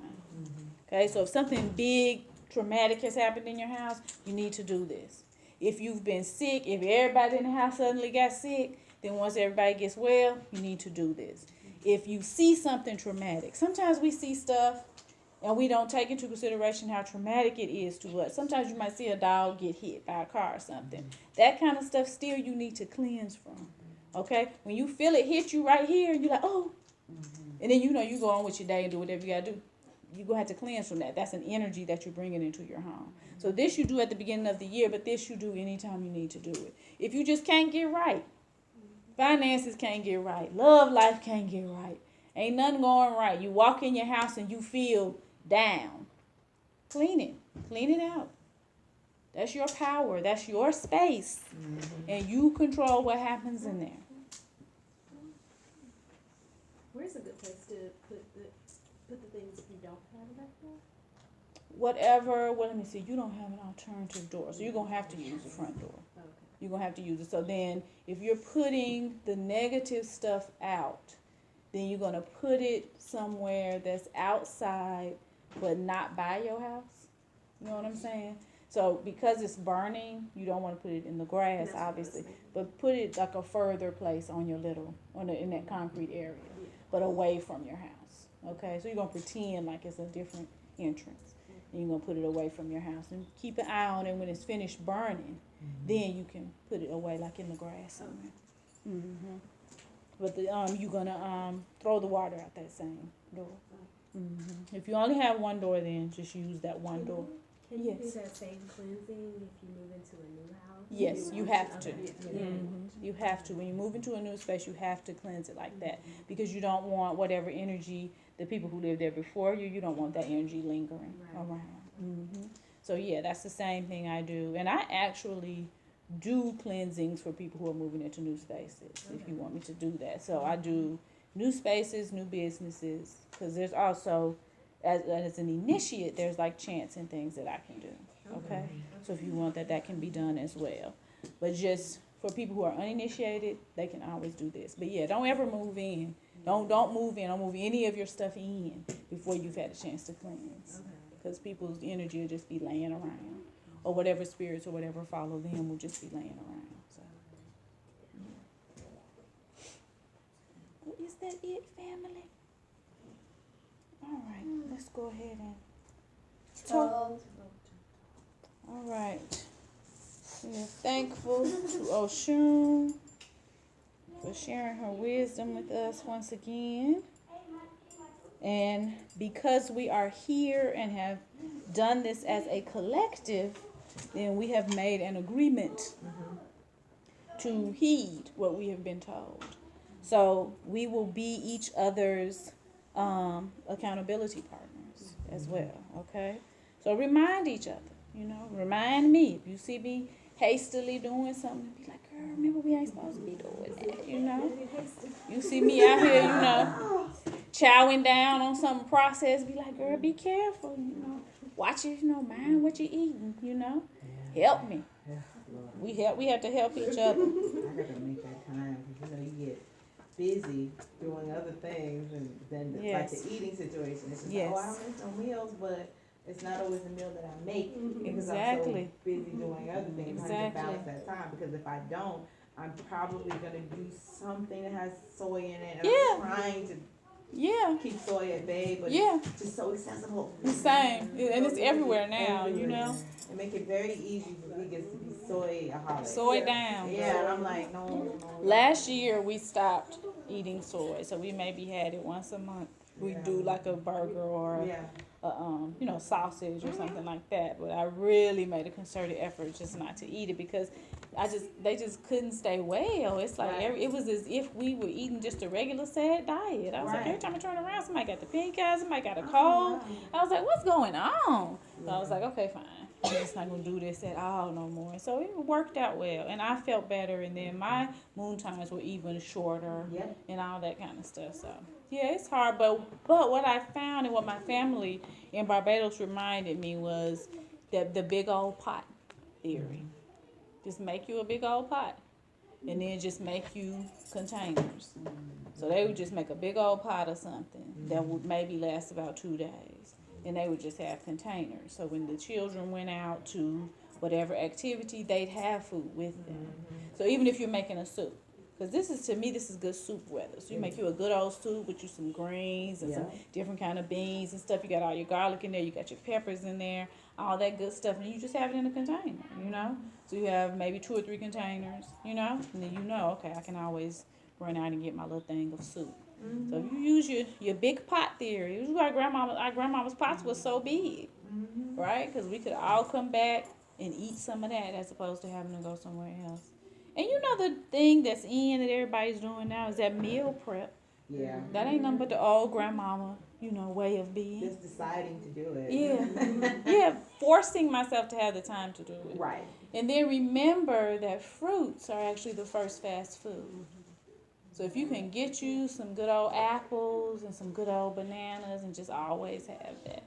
Okay? So if something big, traumatic has happened in your house, you need to do this. If you've been sick, if everybody in the house suddenly got sick, then once everybody gets well, you need to do this. If you see something traumatic, sometimes we see stuff and we don't take into consideration how traumatic it is to us. Sometimes you might see a dog get hit by a car or something. That kind of stuff still you need to cleanse from. Okay? When you feel it hit you right here, you're like, oh. And then you go on with your day and do whatever you got to do. You're going to have to cleanse from that. That's an energy that you're bringing into your home. So this you do at the beginning of the year, but this you do anytime you need to do it. If you just can't get right, finances can't get right, love life can't get right, ain't nothing going right. You walk in your house and you feel down. Clean it out. That's your power. That's your space. And you control what happens in there. Where's a good place to put the things if you don't have a back door? Whatever, well, let me see, you don't have an alternative door, so you're going to have to use the front door. Okay. You're going to have to use it. So then if you're putting the negative stuff out, then you're going to put it somewhere that's outside but not by your house. You know what I'm saying? So because it's burning, you don't want to put it in the grass, That's what I was obviously, thinking. but put it like a further place on your in that concrete area, but away from your house. Okay, so you're gonna pretend like it's a different entrance. And you're gonna put it away from your house and keep an eye on it. When it's finished burning, then you can put it away like in the grass somewhere. Mm-hmm. But you're gonna throw the water out that same door. Mm-hmm. If you only have one door, then just use that one door. Can you Yes. do that same cleansing if you move into a new house? Yes, you have to. Okay. You have to. When you move into a new space, you have to cleanse it like that because you don't want whatever energy the people who lived there before you. You don't want that energy lingering Right. around. So yeah, that's the same thing I do, and I actually do cleansings for people who are moving into new spaces. If you want me to do that, so I do new spaces, new businesses, because there's also as an initiate, there's like chants and things that I can do. Okay, so if you want that, that can be done as well. But just for people who are uninitiated, they can always do this. But yeah, don't ever move in. Don't move in. Don't move any of your stuff in before you've had a chance to cleanse. Because people's energy will just be laying around, or whatever spirits or whatever follow them will just be laying around. So, well, is that it, family? All right, let's go ahead and talk. All right. We are thankful to Oshun for sharing her wisdom with us once again. And because we are here and have done this as a collective, then we have made an agreement to heed what we have been told. So we will be each other's accountability partners as well, okay? So remind each other, remind me. If you see me hastily doing something, be like, girl, remember we ain't supposed to be doing that, You see me out here, chowing down on something processed, be like, girl, be careful, watch it, mind what you're eating, help me. We have to help each other. I gotta make that time because you get busy doing other things, and then like Yes. the eating situation. It's just Yes. like, I don't miss no meals, but it's not always the meal that I make because Exactly. I'm so busy doing other things. I have to Exactly. balance that time because if I don't, I'm probably gonna do something that has soy in it, and Yeah. I'm trying to Yeah, keep soy at bay, but yeah, it's just so accessible. the same, and it's everywhere now, Everywhere. It make it very easy for vegans to be soy-aholic. Soy down. Yeah, and I'm like, no. Last year we stopped eating soy, so we maybe had it once a month. We do like a burger or Yeah. sausage or something like that. But I really made a concerted effort just not to eat it because they just couldn't stay well. It's like Right. it was as if we were eating just a regular sad diet. I was like, Right. every time I turn around, somebody got the pink eye, somebody got a cold. I was like, what's going on? So I was like, okay, fine. I'm just not gonna do this at all no more. And so it worked out well, and I felt better. And then my moon times were even shorter, Yep. and all that kind of stuff. So yeah, it's hard. But what I found and what my family in Barbados reminded me was that the big old pot theory. Just make you a big old pot, and then just make you containers. So they would just make a big old pot of something that would maybe last about 2 days. And they would just have containers. So when the children went out to whatever activity, they'd have food with them. So even if you're making a soup, because this is good soup weather. So you make you a good old soup with you some greens and some different kind of beans and stuff. You got all your garlic in there, you got your peppers in there, all that good stuff, and you just have it in a container, So you have maybe 2 or 3 containers, and then okay, I can always run out and get my little thing of soup. So if you use your big pot theory, this is why our grandmama's pots was so big, right? Because we could all come back and eat some of that as opposed to having to go somewhere else. And the thing that's in that everybody's doing now is that meal prep. Yeah. That ain't nothing but the old grandmama, way of being. Just deciding to do it. Yeah, forcing myself to have the time to do it. Right. And then remember that fruits are actually the first fast food. So if you can get you some good old apples and some good old bananas and just always have that.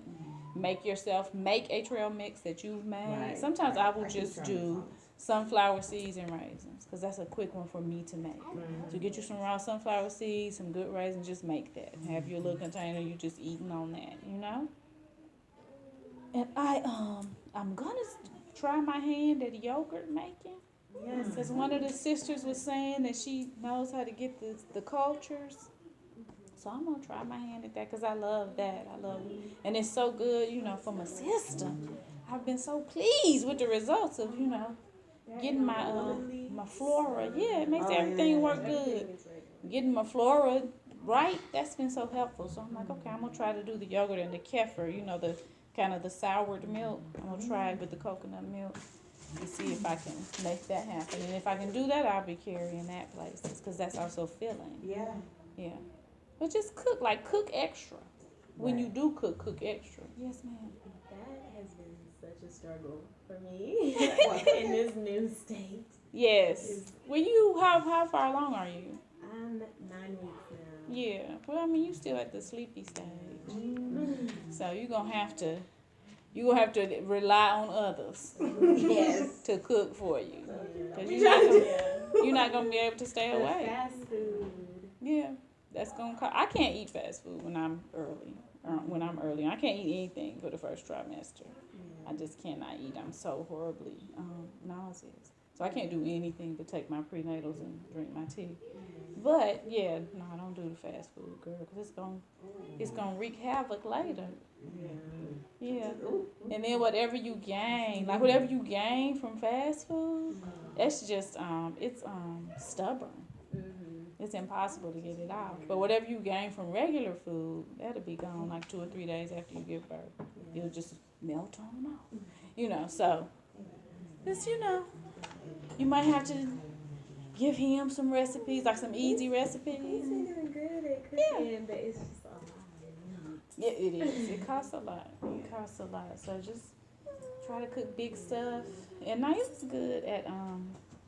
Make a trail mix that you've made. Right. Sometimes I will keep just trying do to sunflower seeds and raisins because that's a quick one for me to make. So get you some raw sunflower seeds, some good raisins, just make that. Have your little container, you just eating on that, And I'm gonna try my hand at yogurt making. Yes. Because one of the sisters was saying that she knows how to get the cultures. So I'm gonna try my hand at that because I love that. I love it, and it's so good, for my system. I've been so pleased with the results of getting my flora. Yeah, it makes everything work good. Getting my flora right, that's been so helpful. So I'm like, okay, I'm gonna try to do the yogurt and the kefir. The kind of the soured milk. I'm gonna try it with the coconut milk to see if I can make that happen. And if I can do that, I'll be carrying that places because that's also filling. Yeah. Yeah. But just cook extra. When you do cook extra. Yes, ma'am. That has been such a struggle for me in this new state. Yes. Well, how far along are you? I'm 9 weeks now. Yeah. Well, I mean, you still at the sleepy stage. So you're gonna have to rely on others to cook for you. Cause you're not gonna be able to stay away. Fast food. Yeah. That's gonna cost. I can't eat fast food when I'm early. I can't eat anything for the first trimester. I just cannot eat. I'm so horribly nauseous. So I can't do anything but take my prenatals and drink my tea. But yeah, no, I don't do the fast food, girl, because it's gonna wreak havoc later. Yeah. And then whatever you gain from fast food, that's just it's stubborn. It's impossible to get it out. But whatever you gain from regular food, that'll be gone like 2 or 3 days after you give birth. It'll just melt on off. So it's you might have to give him some recipes, like some easy recipes. He's been doing good at cooking, but it's just a lot. Yeah, it is. It costs a lot. So just try to cook big stuff. And Naya's good at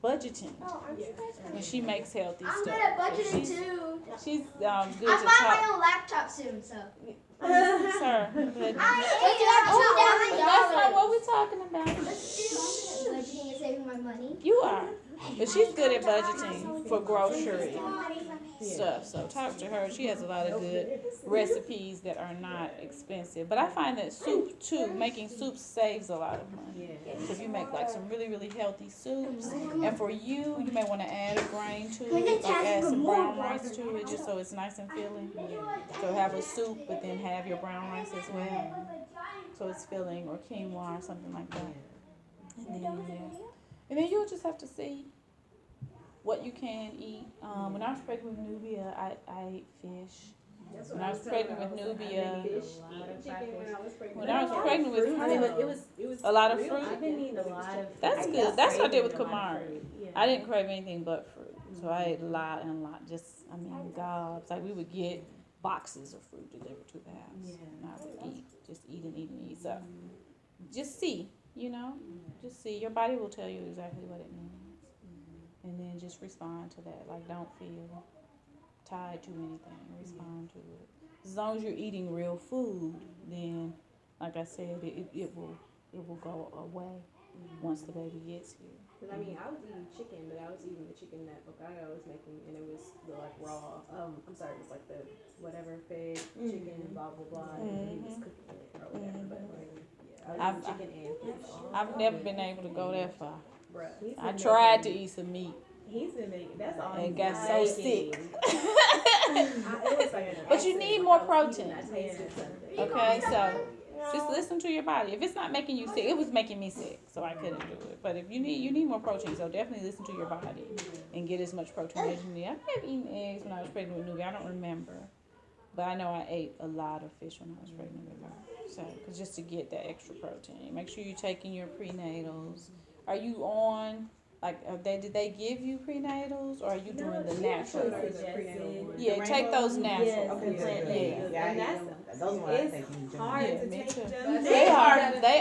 budgeting. Oh, I'm And she makes healthy I'm stuff. good at budgeting too. She's good I'm to buying talk. my own laptop soon, so. Sir, but I that's not what we're talking about. budgeting and saving my money. You are. But she's good at budgeting for grocery stuff. So talk to her. She has a lot of good recipes that are not expensive. But I find that soup too, making soup saves a lot of money. So if you make like some really, really healthy soups, and for you may want to add a grain to it, like add some brown rice to it, just so it's nice and filling. So have a soup, but then have your brown rice as well, so it's filling, or quinoa or something like that. And then you'll just have to see what you can eat. When I was pregnant with Nubia, I ate fish. When I was pregnant with Nubia, when I was pregnant with her, It was a lot of fruit. I've been eating a lot of. That's good. That's what I did with Kamari. Yeah. I didn't crave anything but fruit. So I ate a lot and a lot. Gobs. Like we would get boxes of fruit delivered to the house. And I would eat. Just eat and eat and eat. So just see, just see. Your body will tell you exactly what it needs. And then just respond to that. Like, don't feel tied to anything. Respond to it. As long as you're eating real food, then, like I said, it will go away once the baby gets here. Cause I was eating chicken, but I was eating the chicken that Bocado was making, and it was the raw. I'm sorry, it was like the whatever fed chicken and blah blah blah, and he was cooking it or whatever. But I was eating chicken and fish. I've never been able to go that far. Bruh, I tried to eat some meat He's been making. That's all. and he's got so making. sick. It was like But you need more protein. I tasted something. Okay, so just listen to your body. If it's not making you sick, it was making me sick, so I couldn't do it. But if you need more protein, so definitely listen to your body and get as much protein as you need. I may have eaten eggs when I was pregnant with Nubia. I don't remember, but I know I ate a lot of fish when I was pregnant with her. So, cause just to get that extra protein, make sure you're taking your prenatals. Are you on? Like, did they give you prenatals, or are you doing the natural? Yeah, take those natural. Yes, Okay, the plant-based. yeah, And that's those ones I it's think you hard Yeah, to me take too. them. They are. They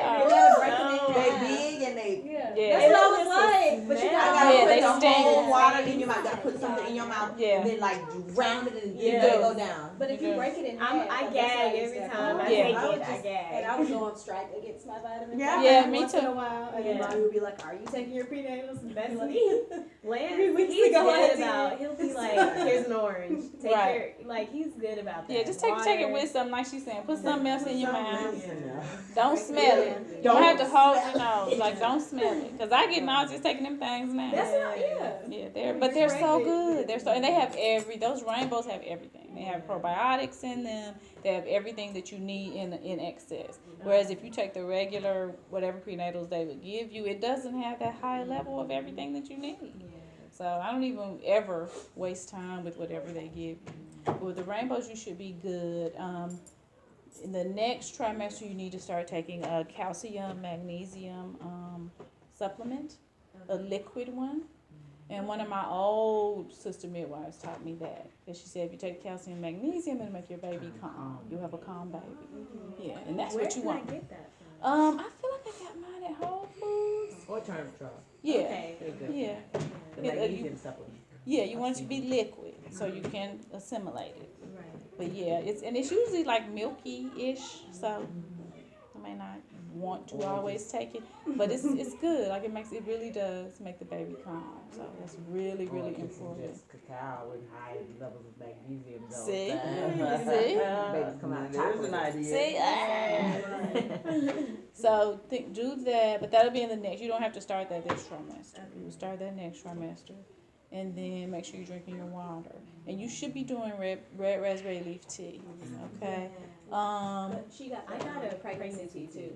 big and they. Yeah. That's what I was like. But you Yeah, gotta they put the sting. whole water in your mouth. You gotta put something in your mouth Yeah. and then like drown it and Yeah. let it go down. But if you break it in half, I gag every time I Yeah. take I would it, I just- gag. And I would go on strike against my vitamin. Yeah. Yeah, me once too. in a while, and then Yeah. mommy would be like, "Are you taking your prenatals?" And That's I'd be me. like, Lance, 3 weeks he's ago, I good did. about. He'll be like, "Here's an orange. Take Right. care." Like he's good about that. Yeah, just take it Water. with something like she's saying. Put something else in your mouth. Yeah. Don't smell it. You Don't have to hold your nose. Like, don't smell it. Cause I get nauseous taking them things now. That's not, Yeah, but they're so good. They're so, and they have those rainbows have everything. They have probiotics in them. They have everything that you need in excess. Whereas if you take the regular whatever prenatals they would give you, it doesn't have that high level of everything that you need. So I don't even ever waste time with whatever they give you. But with the rainbows, you should be good. In the next trimester, you need to start taking a calcium, magnesium supplement, a liquid one. And one of my old sister midwives taught me that. Because she said if you take calcium, magnesium, it'll make your baby calm. You'll have a calm baby. Yeah, and that's Where what you can want. I get that from? I feel like I got mine at Whole Foods. Or term trial. Yeah, Okay. They're good. yeah, The Yeah, magnesium supplement. yeah. You want it to be liquid so you can assimilate it. Right. But yeah, it's usually like milky-ish, so I may not want to always take it, but it's good. Like it really does make the baby calm. So that's really Or just important. Just cacao with high levels of magnesium. Though. See? See? Babies come out There's an chocolate. idea. See? So do that, but that'll be in the next. You don't have to start that this trimester. You start that next trimester, and then make sure you're drinking your water. And you should be doing red raspberry leaf tea. Okay. But she got I got a pregnancy too.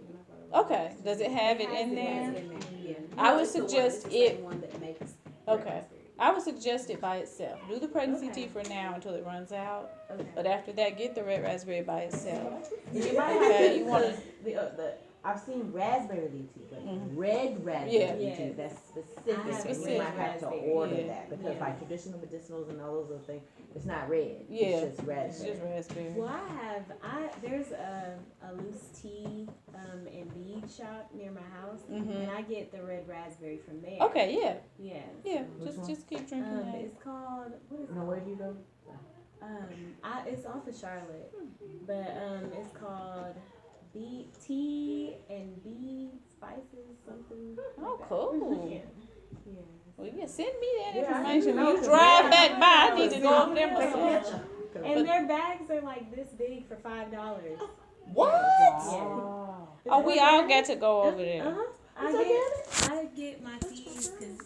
Okay. Does it have it in there? I would suggest it. one that makes Okay. I would suggest it by itself. Do the pregnancy tea for now until it runs out. But after that, get the red raspberry by itself. You might have Okay, to, you wanna- the I've seen raspberry leaf tea, but Mhm. red raspberry Yeah. leaf tea, Yes. that's specific. I have And you red might have to raspberry. order Yeah. that because Yeah. like traditional medicinals and all those other things, it's not red. Yeah. It's just It's raspberry. just raspberry. Well, there's a loose tea and bead shop near my house, and Mhm. I get the red raspberry from there. Okay. Yeah. Yeah. Yeah. Which one? Just keep drinking that. It's called what is You know, where do you go? it's off of Charlotte, but it's called tea and bead spices something. Oh, like that. cool. Yeah. Yeah. Well, yeah, send me that Yeah, I information. know, When you 'cause drive yeah. back by, I need to go up there Take a myself. picture. And their bags are like this big for $5. What? Oh. Oh, we all got to go over there. I get my teas because